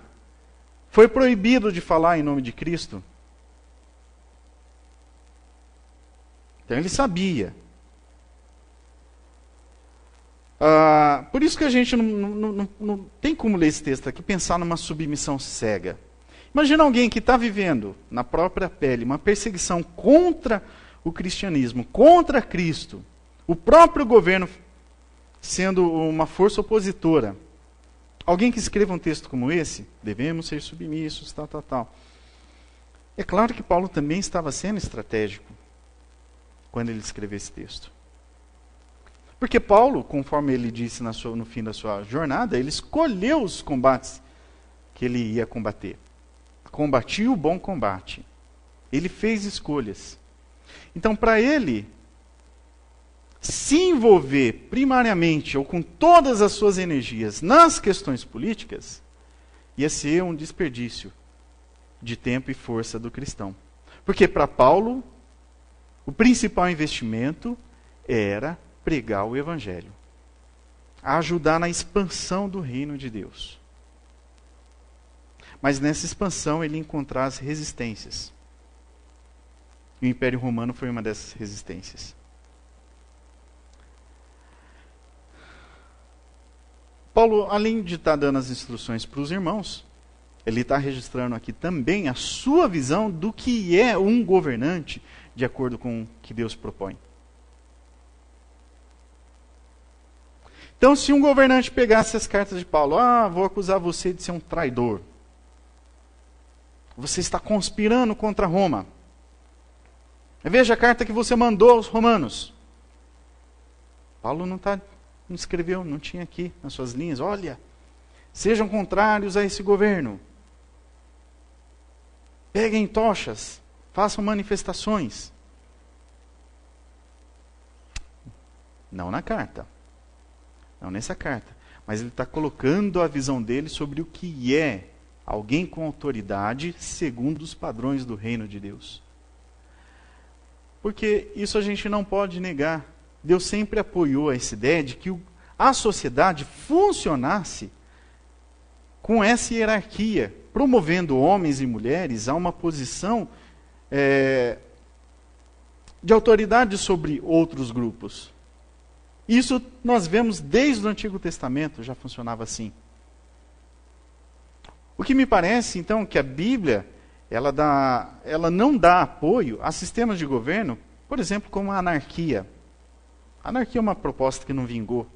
foi proibido de falar em nome de Cristo. Então ele sabia. Por isso que a gente não tem como ler esse texto aqui e pensar numa submissão cega. Imagina alguém que está vivendo na própria pele uma perseguição contra o cristianismo, contra Cristo, o próprio governo sendo uma força opositora. Alguém que escreva um texto como esse, devemos ser submissos, tal. É claro que Paulo também estava sendo estratégico quando ele escreveu esse texto. Porque Paulo, conforme ele disse no fim da sua jornada, ele escolheu os combates que ele ia combater. Combatiu o bom combate. Ele fez escolhas. Então, para ele se envolver primariamente ou com todas as suas energias nas questões políticas, ia ser um desperdício de tempo e força do cristão. Porque para Paulo, o principal investimento era pregar o evangelho, ajudar na expansão do reino de Deus. Mas nessa expansão ele encontrar as resistências. E o Império Romano foi uma dessas resistências. Paulo, além de estar dando as instruções para os irmãos, ele está registrando aqui também a sua visão do que é um governante de acordo com o que Deus propõe. Então, se um governante pegasse as cartas de Paulo, vou acusar você de ser um traidor. Você está conspirando contra Roma. Veja a carta que você mandou aos romanos. Paulo não escreveu, não tinha aqui nas suas linhas. Olha, sejam contrários a esse governo. Peguem tochas, façam manifestações. Não na carta. Não nessa carta. Mas ele está colocando a visão dele sobre o que é alguém com autoridade segundo os padrões do reino de Deus. Porque isso a gente não pode negar. Deus sempre apoiou essa ideia de que a sociedade funcionasse com essa hierarquia, promovendo homens e mulheres a uma posição de autoridade sobre outros grupos. Isso nós vemos desde o Antigo Testamento, já funcionava assim. O que me parece, então, que a Bíblia ela não dá apoio a sistemas de governo, por exemplo, como a anarquia. A anarquia é uma proposta que não vingou.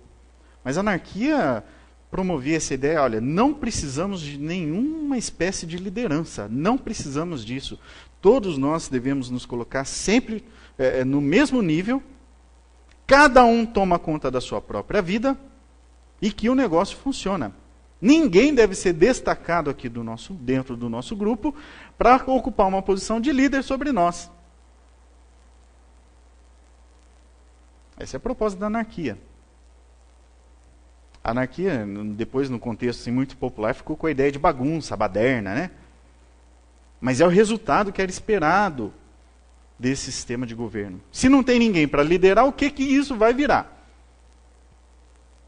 Mas a anarquia promovia essa ideia, olha, não precisamos de nenhuma espécie de liderança, não precisamos disso. Todos nós devemos nos colocar sempre no mesmo nível, cada um toma conta da sua própria vida e que o negócio funciona. Ninguém deve ser destacado aqui dentro do nosso grupo para ocupar uma posição de líder sobre nós. Essa é a proposta da anarquia. A anarquia, depois no contexto assim, muito popular, ficou com a ideia de bagunça, baderna, né? Mas é o resultado que era esperado desse sistema de governo. Se não tem ninguém para liderar, o que isso vai virar?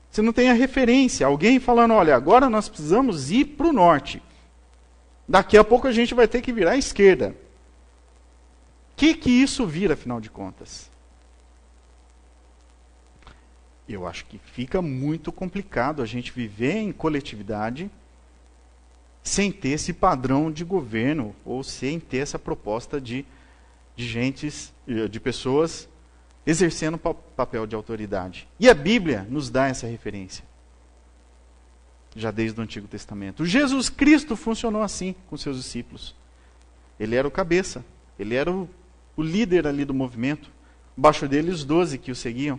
Se não tem a referência, alguém falando, olha, agora nós precisamos ir para o norte. Daqui a pouco a gente vai ter que virar à esquerda. O que isso vira, afinal de contas? Eu acho que fica muito complicado a gente viver em coletividade sem ter esse padrão de governo ou sem ter essa proposta de pessoas exercendo papel de autoridade. E a Bíblia nos dá essa referência. já desde o Antigo Testamento. Jesus Cristo funcionou assim com seus discípulos. Ele era o cabeça, ele era o líder ali do movimento. Abaixo dele os 12 que o seguiam.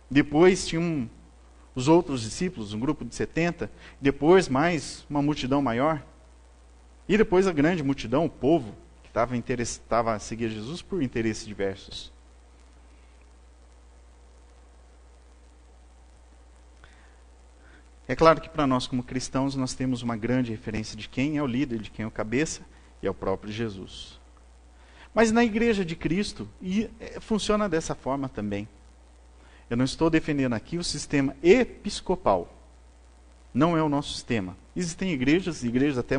Depois tinham os outros discípulos, um grupo de 70. Depois mais uma multidão maior. E depois a grande multidão, o povo, que estava a seguir Jesus por interesses diversos. É claro que para nós como cristãos nós temos uma grande referência de quem é o líder, de quem é o cabeça, e é o próprio Jesus. Mas na igreja de Cristo funciona dessa forma também. Eu não estou defendendo aqui o sistema episcopal. Não é o nosso sistema. Existem igrejas até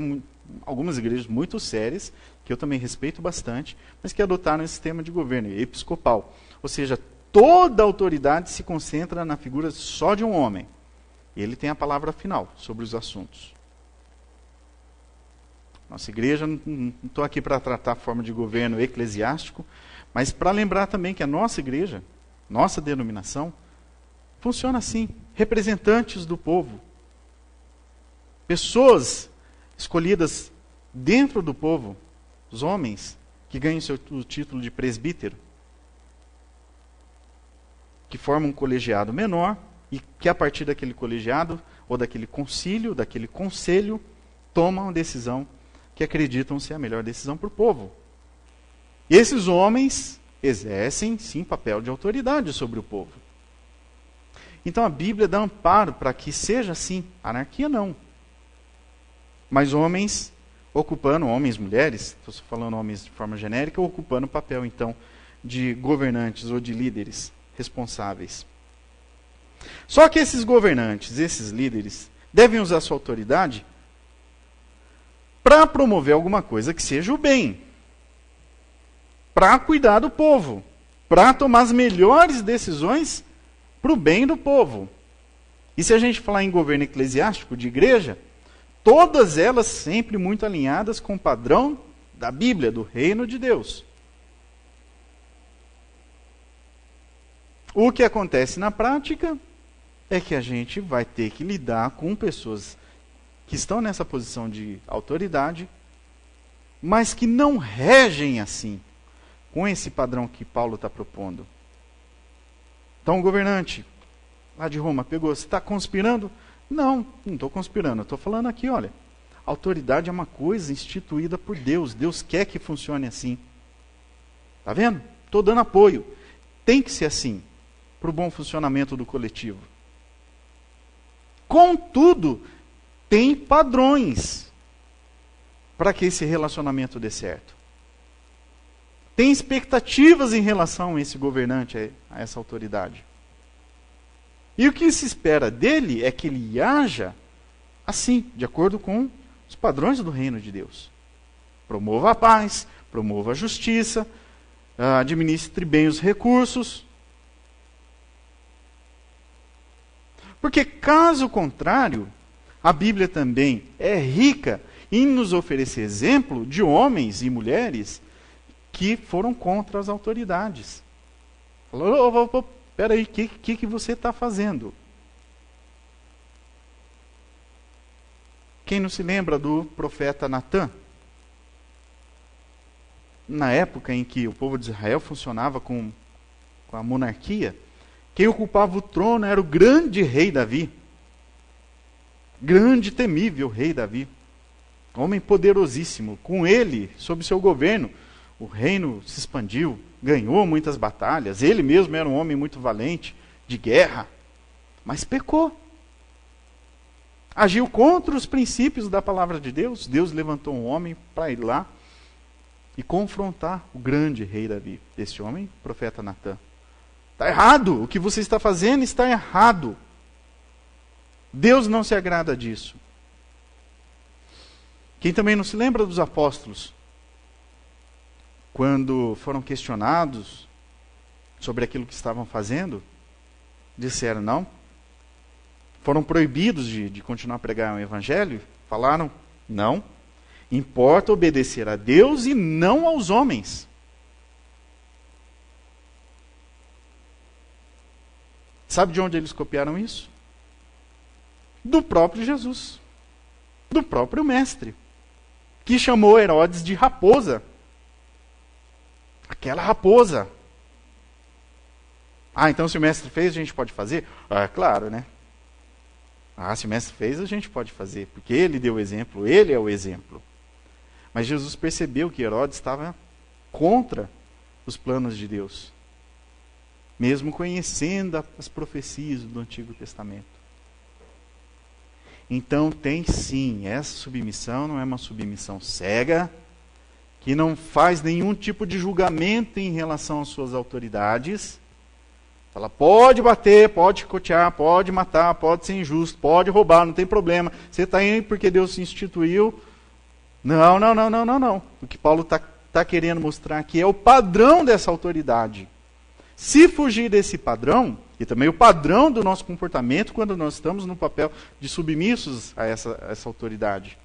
algumas igrejas muito sérias, que eu também respeito bastante, mas que adotaram esse sistema de governo episcopal. Ou seja, toda a autoridade se concentra na figura só de um homem. Ele tem a palavra final sobre os assuntos. Nossa igreja, não estou aqui para tratar a forma de governo eclesiástico, mas para lembrar também que a nossa igreja, nossa denominação, funciona assim. Representantes do povo. Pessoas escolhidas dentro do povo, os homens, que ganham o título de presbítero, que formam um colegiado menor, e que a partir daquele colegiado, ou daquele concílio, daquele conselho, tomam uma decisão que acreditam ser a melhor decisão para o povo. E esses homens exercem, sim, papel de autoridade sobre o povo. Então a Bíblia dá amparo para que seja assim. Anarquia não. Mas homens ocupando, homens, mulheres, estou falando homens de forma genérica, ocupando o papel, então, de governantes ou de líderes responsáveis. Só que esses governantes, esses líderes, devem usar sua autoridade para promover alguma coisa que seja o bem, para cuidar do povo, para tomar as melhores decisões para o bem do povo. E se a gente falar em governo eclesiástico de igreja, todas elas sempre muito alinhadas com o padrão da Bíblia, do reino de Deus. O que acontece na prática é que a gente vai ter que lidar com pessoas que estão nessa posição de autoridade, mas que não regem assim, com esse padrão que Paulo está propondo. Então o governante lá de Roma pegou, você está conspirando? Não estou conspirando, estou falando aqui, olha, autoridade é uma coisa instituída por Deus, Deus quer que funcione assim. Está vendo? Estou dando apoio. Tem que ser assim, para o bom funcionamento do coletivo. Contudo, tem padrões para que esse relacionamento dê certo. Tem expectativas em relação a esse governante, a essa autoridade. E o que se espera dele é que ele haja assim, de acordo com os padrões do reino de Deus. Promova a paz, promova a justiça, administre bem os recursos. Porque, caso contrário, a Bíblia também é rica em nos oferecer exemplo de homens e mulheres que foram contra as autoridades. Falou, espera aí, o que você está fazendo? Quem não se lembra do profeta Natã? Na época em que o povo de Israel funcionava com a monarquia, quem ocupava o trono era o grande rei Davi. Grande e temível rei Davi. Homem poderosíssimo. Com ele, sob seu governo, o reino se expandiu, ganhou muitas batalhas. Ele mesmo era um homem muito valente, de guerra, mas pecou. Agiu contra os princípios da palavra de Deus. Deus levantou um homem para ir lá e confrontar o grande rei Davi. Esse homem, o profeta Natã. Está errado, o que você está fazendo está errado. Deus não se agrada disso. Quem também não se lembra dos apóstolos? Quando foram questionados sobre aquilo que estavam fazendo, disseram não. Foram proibidos de continuar a pregar o evangelho, falaram não. Importa obedecer a Deus e não aos homens. Sabe de onde eles copiaram isso? Do próprio Jesus. do próprio mestre, que chamou Herodes de raposa. Aquela raposa. Ah, então se o mestre fez, a gente pode fazer? Ah, claro, né? Ah, se o mestre fez, a gente pode fazer, porque ele deu o exemplo, ele é o exemplo. Mas Jesus percebeu que Herodes estava contra os planos de Deus, mesmo conhecendo as profecias do Antigo Testamento. Então tem sim, essa submissão não é uma submissão cega, que não faz nenhum tipo de julgamento em relação às suas autoridades. Ela pode bater, pode chicotear, pode matar, pode ser injusto, pode roubar, não tem problema. Você está aí porque Deus se instituiu. Não. O que Paulo está querendo mostrar aqui é o padrão dessa autoridade. Se fugir desse padrão, e também o padrão do nosso comportamento quando nós estamos no papel de submissos a essa autoridade.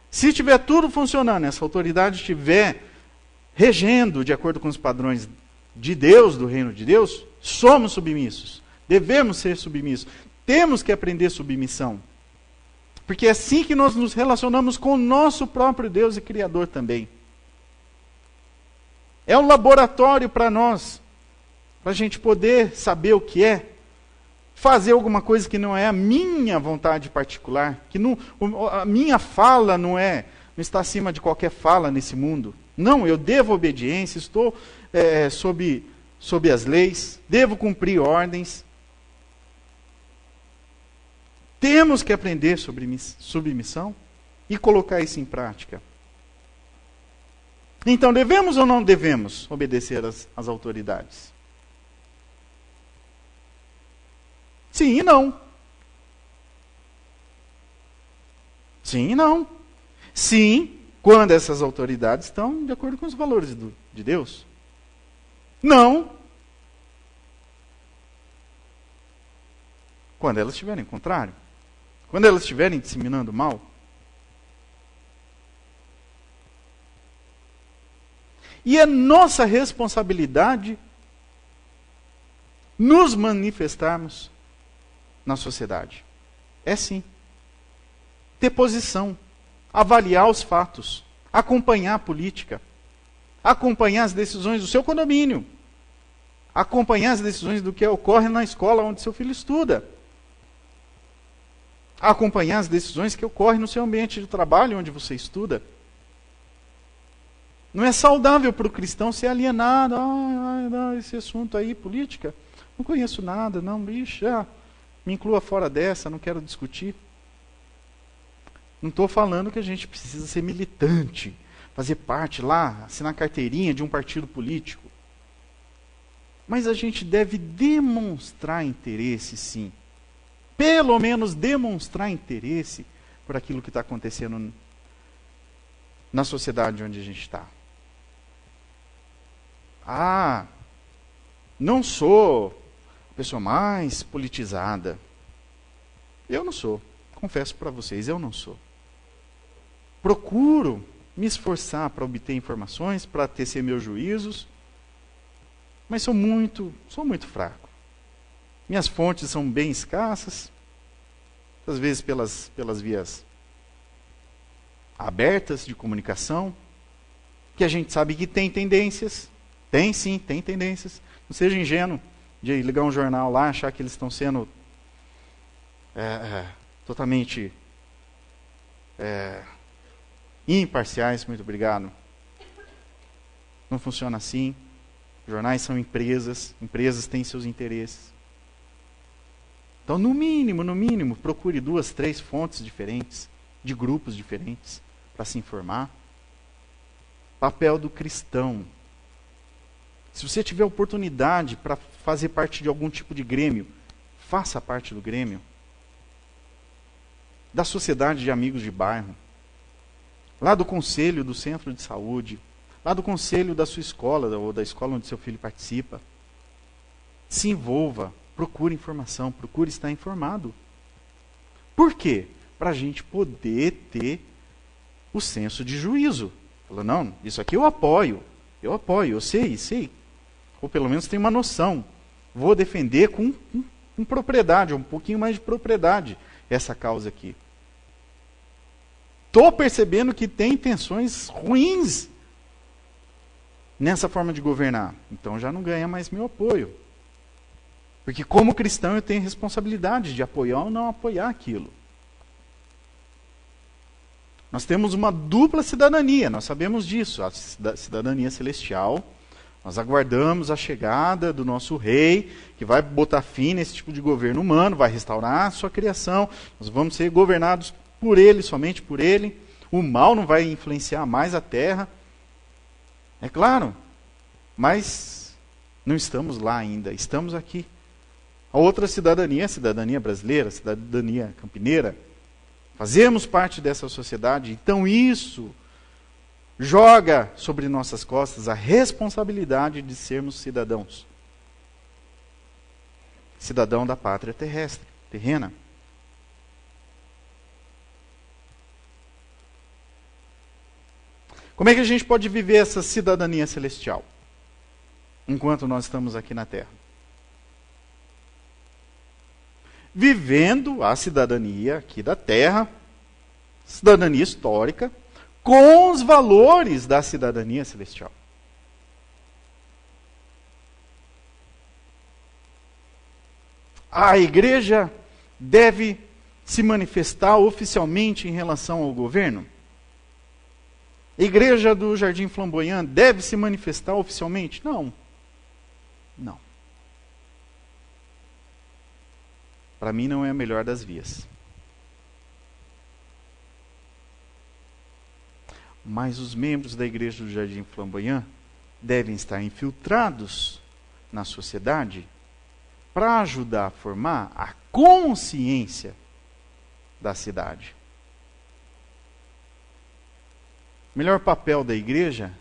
Se tiver tudo funcionando, essa autoridade estiver regendo de acordo com os padrões de Deus, do reino de Deus, somos submissos. Devemos ser submissos. Temos que aprender submissão. Porque é assim que nós nos relacionamos com o nosso próprio Deus e Criador também. É um laboratório para nós, para a gente poder saber o que é, fazer alguma coisa que não é a minha vontade particular, que não, a minha fala não está acima de qualquer fala nesse mundo. Não, eu devo obediência, estou sob as leis, devo cumprir ordens. Temos que aprender sobre submissão e colocar isso em prática. Então, devemos ou não devemos obedecer às autoridades? Sim e não. Sim e não. Sim, quando essas autoridades estão de acordo com os valores de Deus. Não. Quando elas estiverem contrário. Quando elas estiverem disseminando mal. E é nossa responsabilidade nos manifestarmos na sociedade. É sim. Ter posição, avaliar os fatos, acompanhar a política, acompanhar as decisões do seu condomínio, acompanhar as decisões do que ocorre na escola onde seu filho estuda, acompanhar as decisões que ocorrem no seu ambiente de trabalho onde você estuda. Não é saudável para o cristão ser alienado. Esse assunto aí, política, não conheço nada, não, bicho, me inclua fora dessa, não quero discutir. Não estou falando que a gente precisa ser militante, fazer parte lá, assinar carteirinha de um partido político. Mas a gente deve demonstrar interesse, sim. Pelo menos demonstrar interesse por aquilo que está acontecendo na sociedade onde a gente está. Não sou a pessoa mais politizada. Eu não sou. Confesso para vocês, eu não sou. Procuro me esforçar para obter informações, para tecer meus juízos, mas sou muito fraco. Minhas fontes são bem escassas, às vezes pelas vias abertas de comunicação, que a gente sabe que tem tendências. Tem sim, tem tendências. Não seja ingênuo de ligar um jornal lá, achar que eles estão sendo totalmente imparciais. Muito obrigado. Não funciona assim. Jornais são empresas têm seus interesses. Então, no mínimo, procure 2, 3 fontes diferentes, de grupos diferentes, para se informar. Papel do cristão. Se você tiver oportunidade para fazer parte de algum tipo de grêmio, faça parte do grêmio. Da sociedade de amigos de bairro. Lá do conselho do centro de saúde. Lá do conselho da sua escola, ou da escola onde seu filho participa. Se envolva, procure informação, procure estar informado. Por quê? Para a gente poder ter o senso de juízo. Falou, não, isso aqui eu apoio, eu sei. Ou pelo menos tenho uma noção. Vou defender com propriedade, um pouquinho mais de propriedade, essa causa aqui. estou percebendo que tem intenções ruins nessa forma de governar. Então já não ganha mais meu apoio. Porque como cristão eu tenho responsabilidade de apoiar ou não apoiar aquilo. Nós temos uma dupla cidadania, nós sabemos disso, a cidadania celestial. Nós aguardamos a chegada do nosso rei, que vai botar fim nesse tipo de governo humano, vai restaurar a sua criação. Nós vamos ser governados por ele, somente por ele. O mal não vai influenciar mais a terra. É claro, mas não estamos lá ainda, estamos aqui. A outra cidadania, a cidadania brasileira, a cidadania campineira, fazemos parte dessa sociedade, então isso joga sobre nossas costas a responsabilidade de sermos cidadãos. Cidadão da pátria terrestre, terrena. Como é que a gente pode viver essa cidadania celestial enquanto nós estamos aqui na Terra? Vivendo a cidadania aqui da Terra, cidadania histórica, com os valores da cidadania celestial. A igreja deve se manifestar oficialmente em relação ao governo? A igreja do Jardim Flamboyant deve se manifestar oficialmente? Não. Não. Para mim não é a melhor das vias. Mas os membros da igreja do Jardim Flamboyant devem estar infiltrados na sociedade para ajudar a formar a consciência da cidade. O melhor papel da igreja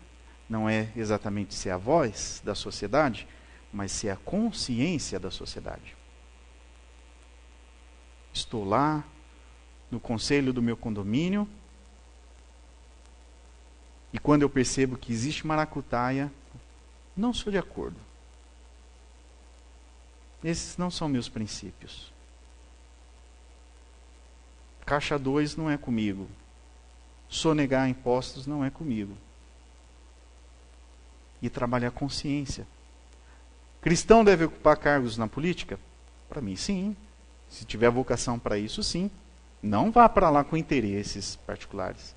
não é exatamente ser a voz da sociedade, mas ser a consciência da sociedade. Estou lá no conselho do meu condomínio e quando eu percebo que existe maracutaia, não sou de acordo. Esses não são meus princípios. Caixa 2 não é comigo. Sonegar impostos não é comigo. E trabalhar a consciência. Cristão deve ocupar cargos na política? Para mim, sim. Se tiver vocação para isso, sim. Não vá para lá com interesses particulares.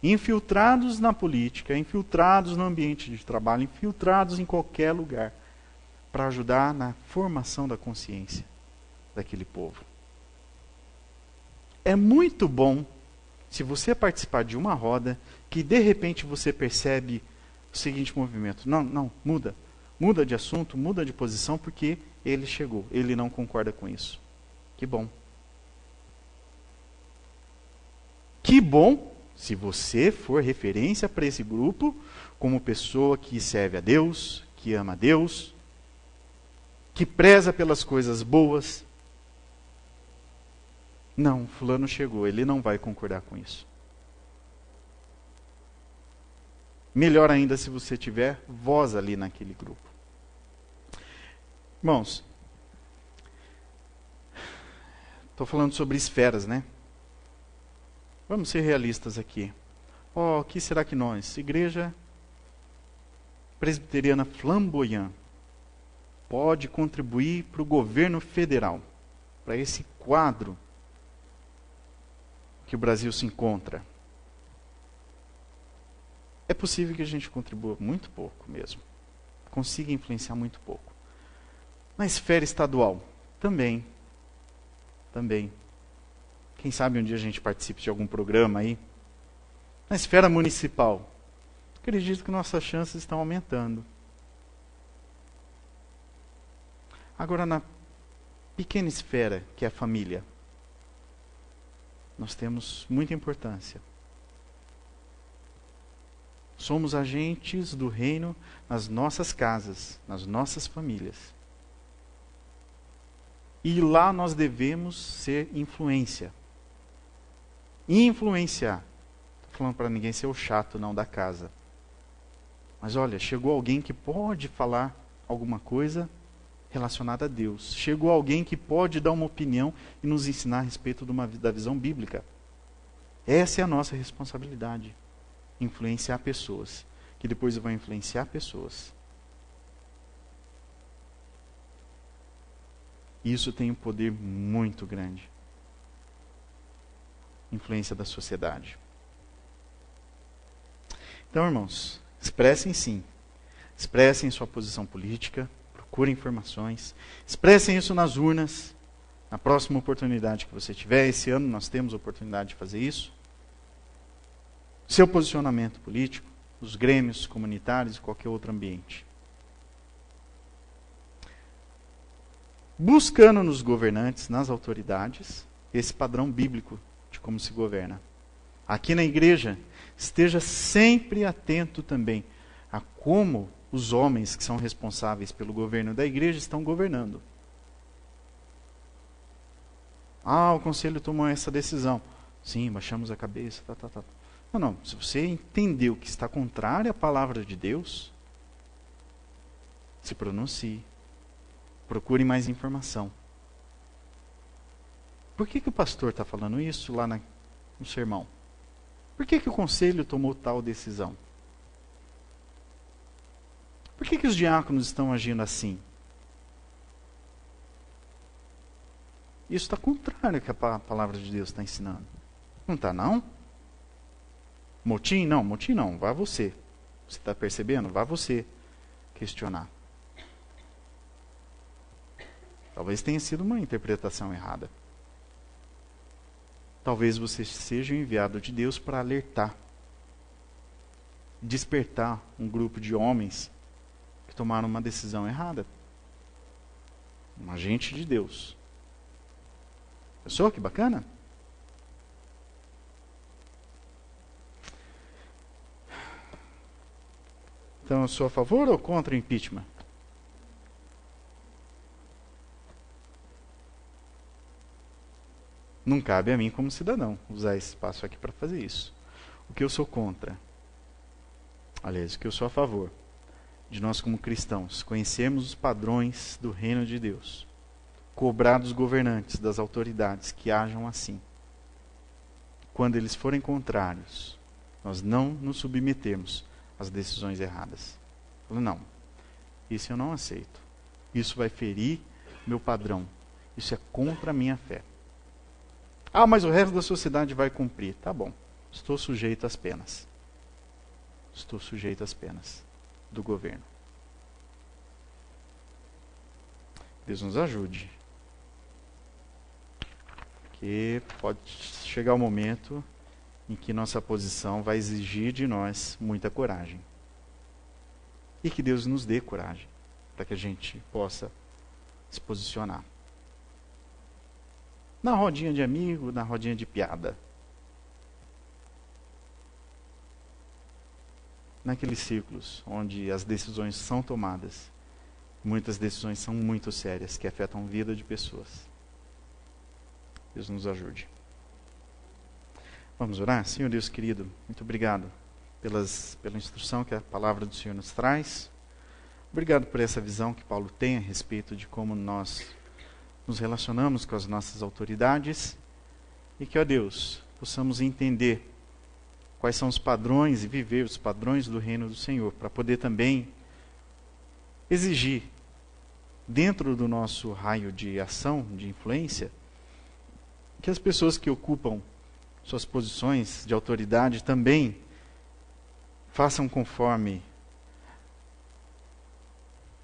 Infiltrados na política, infiltrados no ambiente de trabalho, infiltrados em qualquer lugar, para ajudar na formação da consciência daquele povo. É muito bom se você participar de uma roda que de repente você percebe o seguinte movimento. Não, muda. Muda de assunto, muda de posição, porque ele chegou, ele não concorda com isso. Que bom. Que bom se você for referência para esse grupo como pessoa que serve a Deus, que ama a Deus, que preza pelas coisas boas. Não, fulano chegou, ele não vai concordar com isso. Melhor ainda se você tiver voz ali naquele grupo. Irmãos, estou falando sobre esferas, né? Vamos ser realistas aqui. O que será que nós, Igreja Presbiteriana Flamboyant, pode contribuir para o governo federal, para esse quadro que o Brasil se encontra? É possível que a gente contribua muito pouco mesmo. Consiga influenciar muito pouco. Na esfera estadual, também. Quem sabe um dia a gente participe de algum programa aí. Na esfera municipal, acredito que nossas chances estão aumentando. Agora, na pequena esfera, que é a família, nós temos muita importância. Somos agentes do reino nas nossas casas, nas nossas famílias. E lá nós devemos ser influência. Influenciar. Não estou falando para ninguém ser o chato não da casa. Mas olha, chegou alguém que pode falar alguma coisa relacionada a Deus. Chegou alguém que pode dar uma opinião e nos ensinar a respeito da visão bíblica. Essa é a nossa responsabilidade. Influenciar pessoas, que depois vão influenciar pessoas. Isso tem um poder muito grande. Influência da sociedade. Então, irmãos, expressem sim. Expressem sua posição política, procurem informações, expressem isso nas urnas, na próxima oportunidade que você tiver. Esse ano nós temos a oportunidade de fazer isso. Seu posicionamento político, os grêmios comunitários e qualquer outro ambiente. Buscando nos governantes, nas autoridades, esse padrão bíblico de como se governa. Aqui na igreja, esteja sempre atento também a como os homens que são responsáveis pelo governo da igreja estão governando. O conselho tomou essa decisão. Sim, baixamos a cabeça. Não. Se você entendeu que está contrário à palavra de Deus, se pronuncie. Procure mais informação. Por que o pastor está falando isso lá no sermão? Por que o conselho tomou tal decisão? Por que os diáconos estão agindo assim? Isso está contrário ao que a palavra de Deus está ensinando. Não está, não? Motim? Não, motim não. Vá você. Você está percebendo? Vá você questionar. Talvez tenha sido uma interpretação errada. Talvez você seja o enviado de Deus para alertar, despertar um grupo de homens que tomaram uma decisão errada. Um agente de Deus. Pensou que bacana? Então, eu sou a favor ou contra o impeachment? Não cabe a mim, como cidadão, usar esse espaço aqui para fazer isso. O que eu sou contra? Aliás, o que eu sou a favor? De nós, como cristãos, conhecermos os padrões do reino de Deus. Cobrar dos governantes, das autoridades, que ajam assim. Quando eles forem contrários, nós não nos submetermos às decisões erradas. Não, isso eu não aceito. Isso vai ferir meu padrão. Isso é contra a minha fé. Mas o resto da sociedade vai cumprir. Tá bom. Estou sujeito às penas. Estou sujeito às penas do governo. Deus nos ajude. Porque pode chegar o momento em que nossa posição vai exigir de nós muita coragem. E que Deus nos dê coragem para que a gente possa se posicionar. Na rodinha de amigo, na rodinha de piada. Naqueles círculos onde as decisões são tomadas. Muitas decisões são muito sérias, que afetam a vida de pessoas. Deus nos ajude. Vamos orar? Senhor Deus querido, muito obrigado pela instrução que a palavra do Senhor nos traz. Obrigado por essa visão que Paulo tem a respeito de como nós nos relacionamos com as nossas autoridades e que, ó Deus, possamos entender quais são os padrões e viver os padrões do reino do Senhor, para poder também exigir, dentro do nosso raio de ação, de influência, que as pessoas que ocupam suas posições de autoridade também façam conforme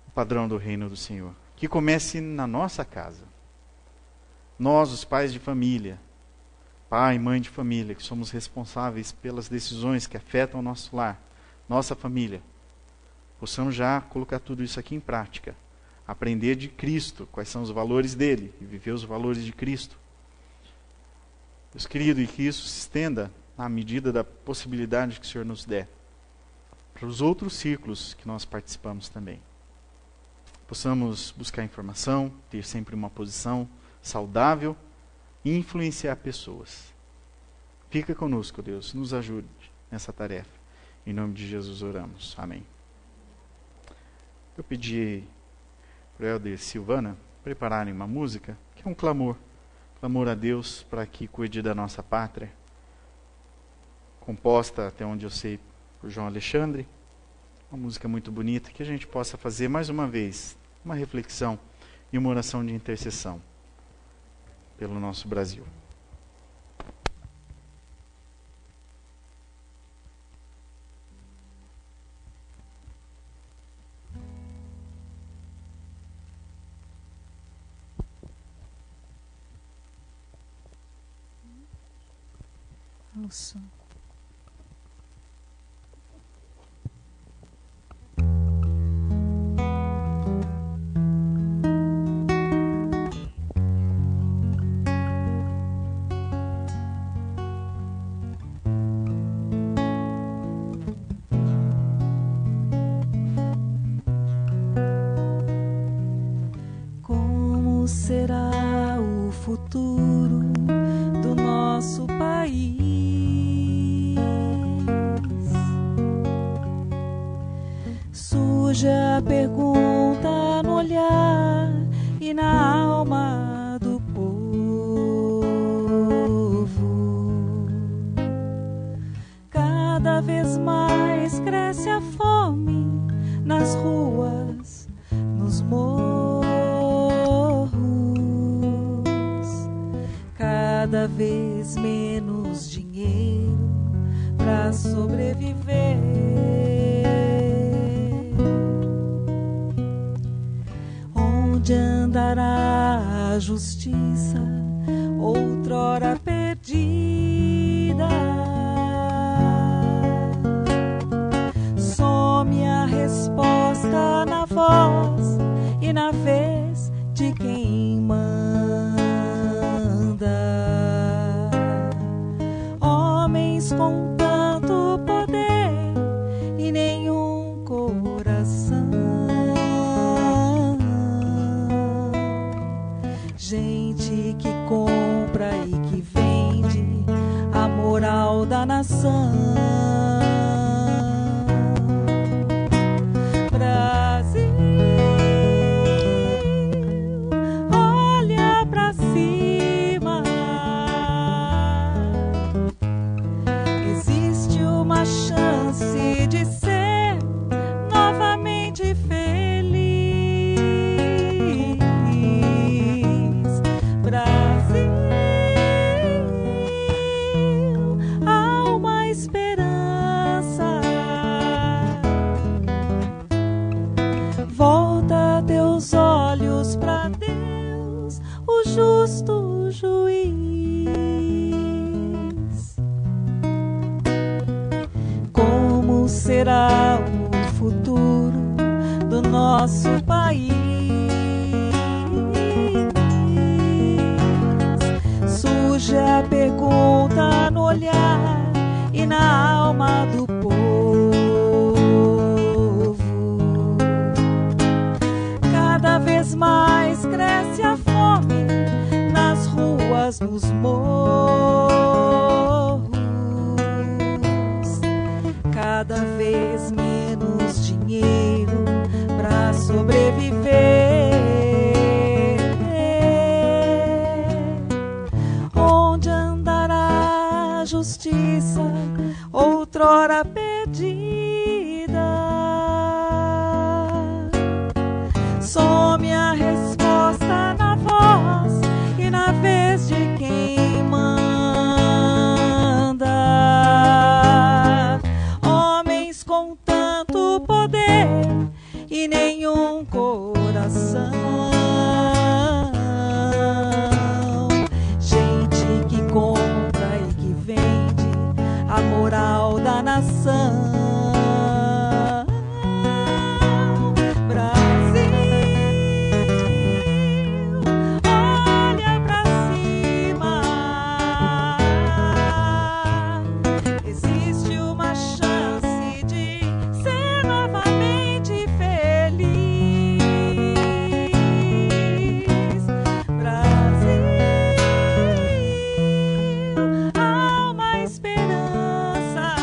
o padrão do reino do Senhor. Que comece na nossa casa. Nós, os pais de família, pai e mãe de família, que somos responsáveis pelas decisões que afetam o nosso lar, nossa família, possamos já colocar tudo isso aqui em prática. Aprender de Cristo, quais são os valores dele, e viver os valores de Cristo. Deus querido, e que isso se estenda à medida da possibilidade que o Senhor nos der, para os outros círculos que nós participamos também. Possamos buscar informação, ter sempre uma posição saudável e influenciar pessoas. Fica conosco, Deus, nos ajude nessa tarefa. Em nome de Jesus oramos. Amém. Eu pedi para o Helder e Silvana prepararem uma música, que é um clamor a Deus para que cuide da nossa pátria, composta, até onde eu sei, por João Alexandre. Uma música muito bonita, que a gente possa fazer mais uma vez uma reflexão e uma oração de intercessão pelo nosso Brasil. Nossa. Como será o futuro do nosso país? Surge a pergunta no olhar e na alma do povo. Cada vez mais cresce a fome nas ruas, nos morros. Cada vez menos dinheiro para sobreviver. Onde andará a justiça, outrora perdida? Some a resposta na voz e na vez de quem manda. Homens com tanto poder e nenhum coração. Gente que compra e que vende a moral da nação. Brasil, olha pra cima. Existe uma chance de ser novamente feliz. Brasil, há uma esperança. Volta teus olhos pra Deus, o justo juiz. Como será o futuro do nosso país? Surge a pergunta no olhar e na alma do povo. Cada vez mais cresce a fome nas ruas, nos morros. Cada vez menos dinheiro para sobreviver. Onde andará a justiça, outrora perdida? Some a resposta na voz e na vez de quem manda. Homens com tanto poder e nenhum coração. Gente que compra e que vende a moral da nação. Esperança.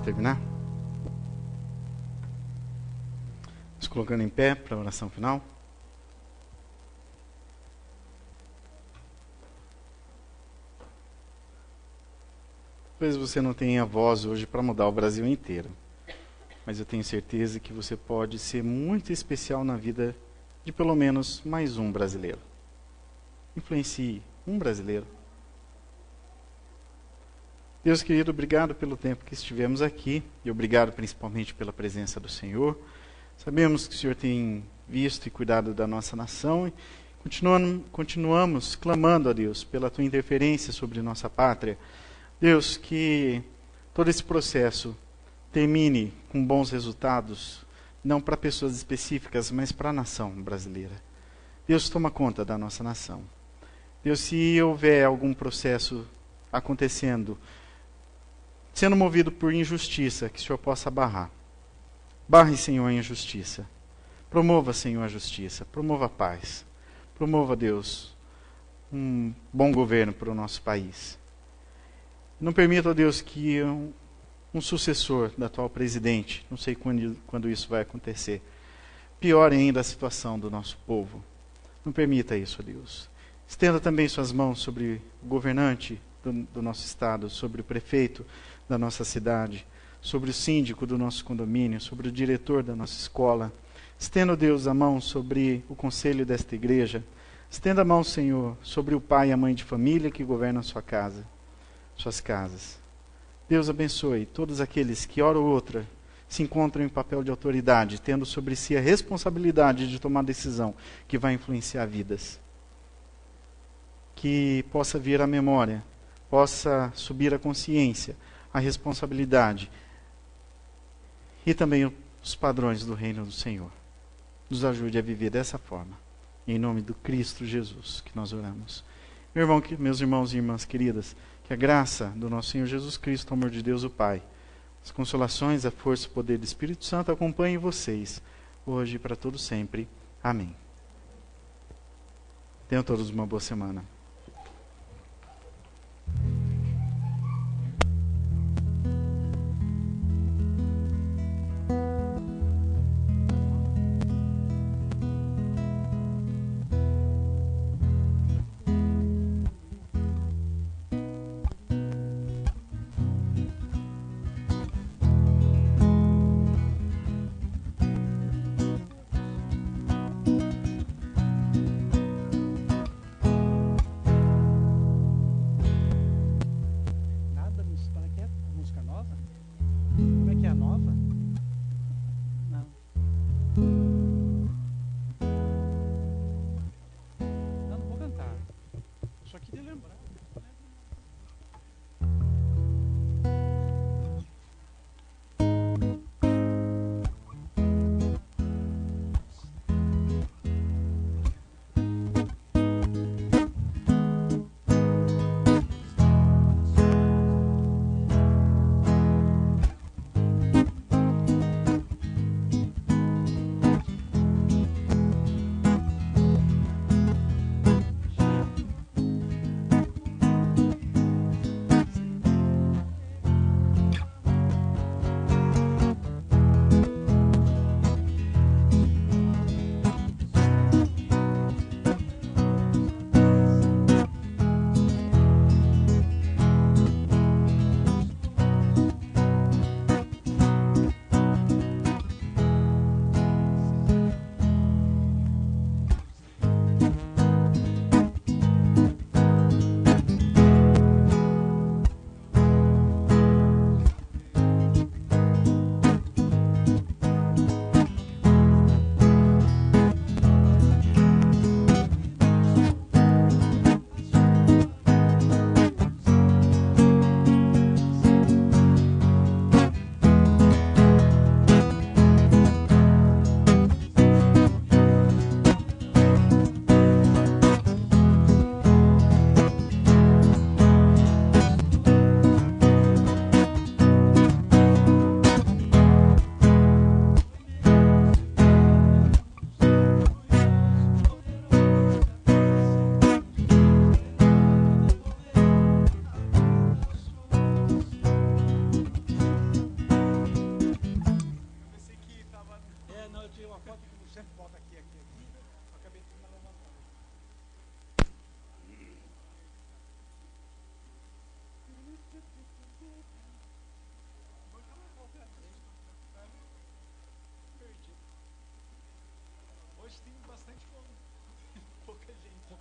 terminar? Nos colocando em pé para a oração final. Talvez você não tenha voz hoje para mudar o Brasil inteiro, mas eu tenho certeza que você pode ser muito especial na vida de pelo menos mais um brasileiro. Influencie um brasileiro. Deus querido, obrigado pelo tempo que estivemos aqui e obrigado principalmente pela presença do Senhor. Sabemos que o Senhor tem visto e cuidado da nossa nação e continuamos clamando a Deus pela tua interferência sobre nossa pátria. Deus, que todo esse processo termine com bons resultados, não para pessoas específicas, mas para a nação brasileira. Deus, toma conta da nossa nação. Deus, se houver algum processo acontecendo, sendo movido por injustiça, que o Senhor possa barrar. Barre, Senhor, a injustiça. Promova, Senhor, a justiça. Promova a paz. Promova, Deus, um bom governo para o nosso país. Não permita, ó Deus, que um sucessor da atual presidente, não sei quando isso vai acontecer, piore ainda a situação do nosso povo. Não permita isso, ó Deus. Estenda também suas mãos sobre o governante do nosso estado, sobre o prefeito da nossa cidade, sobre o síndico do nosso condomínio, sobre o diretor da nossa escola. Estenda, ó Deus, a mão sobre o conselho desta igreja. Estenda a mão, Senhor, sobre o pai e a mãe de família que governam a sua casa, suas casas. Deus abençoe todos aqueles que, hora ou outra, se encontram em papel de autoridade, tendo sobre si a responsabilidade de tomar decisão que vai influenciar vidas. Que possa vir à memória, possa subir à consciência, a responsabilidade e também os padrões do reino do Senhor. Nos ajude a viver dessa forma. Em nome do Cristo Jesus que nós oramos. Meus irmãos e irmãs queridas, que a graça do nosso Senhor Jesus Cristo, o amor de Deus o Pai, as consolações, a força e o poder do Espírito Santo acompanhem vocês, hoje e para todo sempre. Amém. Tenham todos uma boa semana.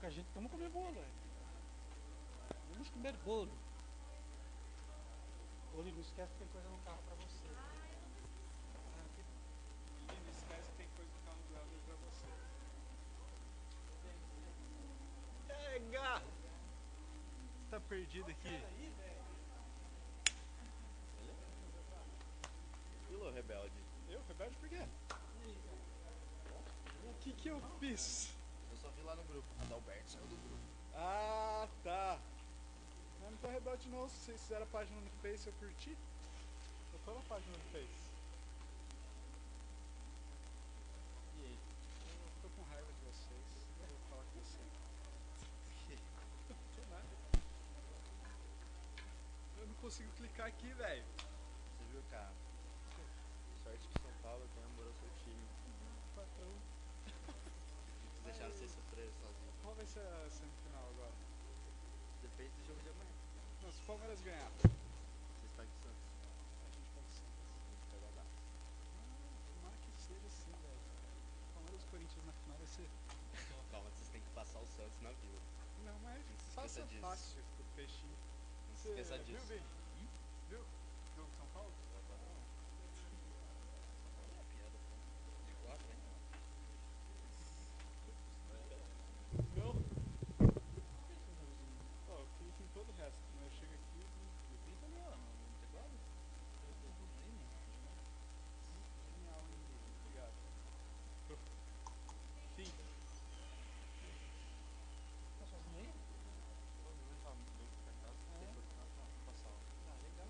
com a gente, vamos comer bolo, velho. Vamos comer bolo. Oli, não esquece que tem coisa no carro pra você. Não esquece que tem coisa no carro do Helder pra você. Pega! Você tá perdido aqui? Pilo rebelde. Eu? Rebelde por quê? O que eu fiz? Eu só vi lá no grupo. Adalberto saiu do grupo. Ah, tá. Eu não tô rebelde não. Se vocês fizeram a página no Face, eu curti. Eu tô na página no Face. E aí? Eu tô com raiva de vocês. Eu vou falar com você. Não tô nada. Eu não consigo clicar aqui, velho. Você viu, cara? Sorte que São Paulo comemorou seu time. Patrão. Eles deixaram você sofrer sozinho. Qual vai ser a semifinal agora? Depende do jogo de amanhã. Não, se o Palmeiras ganhar, Vocês pegam o Santos. a gente pode ser. A gente pega a data. Tomara que seja assim, velho. Palmeiras e Corinthians na final vai ser. Calma, vocês têm que passar o Santos na vila. Não, mas Não se faça esqueça disso. fácil pro peixinho. Não se esqueça Viu, disso. Vini? Viu? Jogo de São Paulo? É piada, pô. De 4, hein? Não. Ó, eu clico em todo o resto, mas eu chego aqui e Pinta ali, ó, no teclado. genial, hein? Obrigado. Fim. Tá sozinho aí? Pô, minha mãe tava muito doido pra casa. Tem que continuar pra passar. Ah, legal.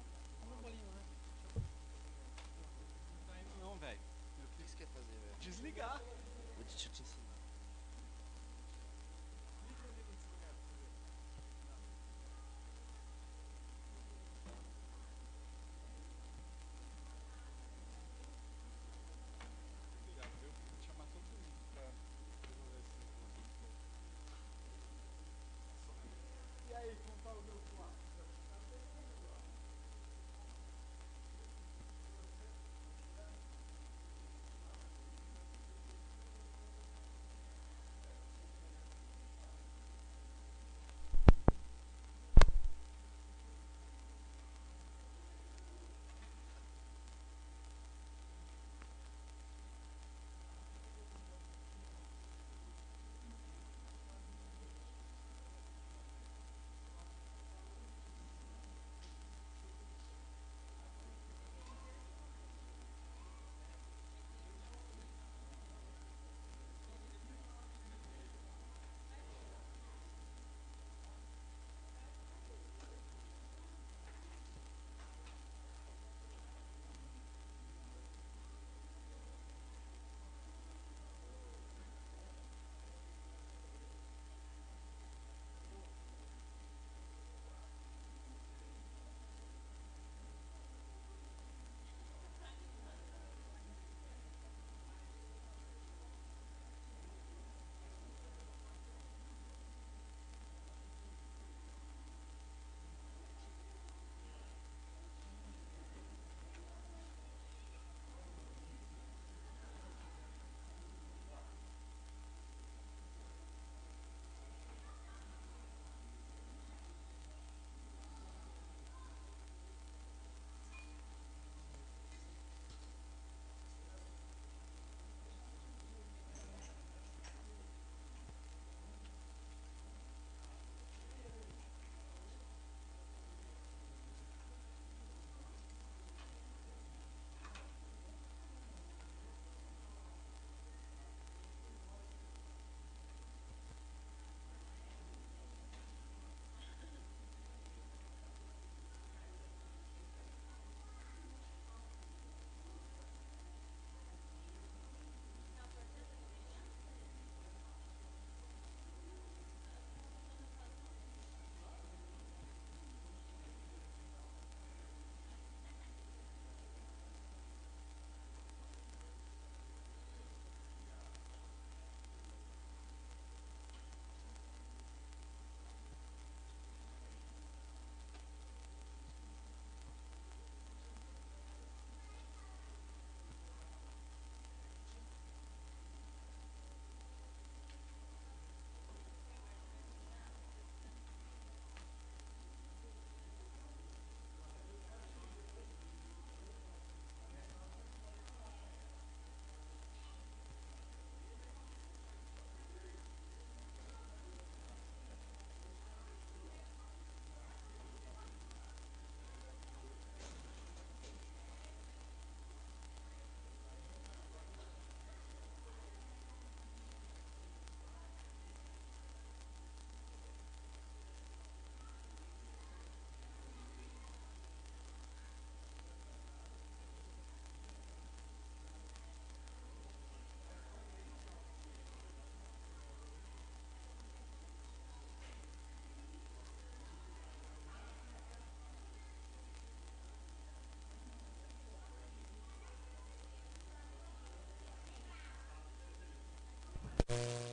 Amém.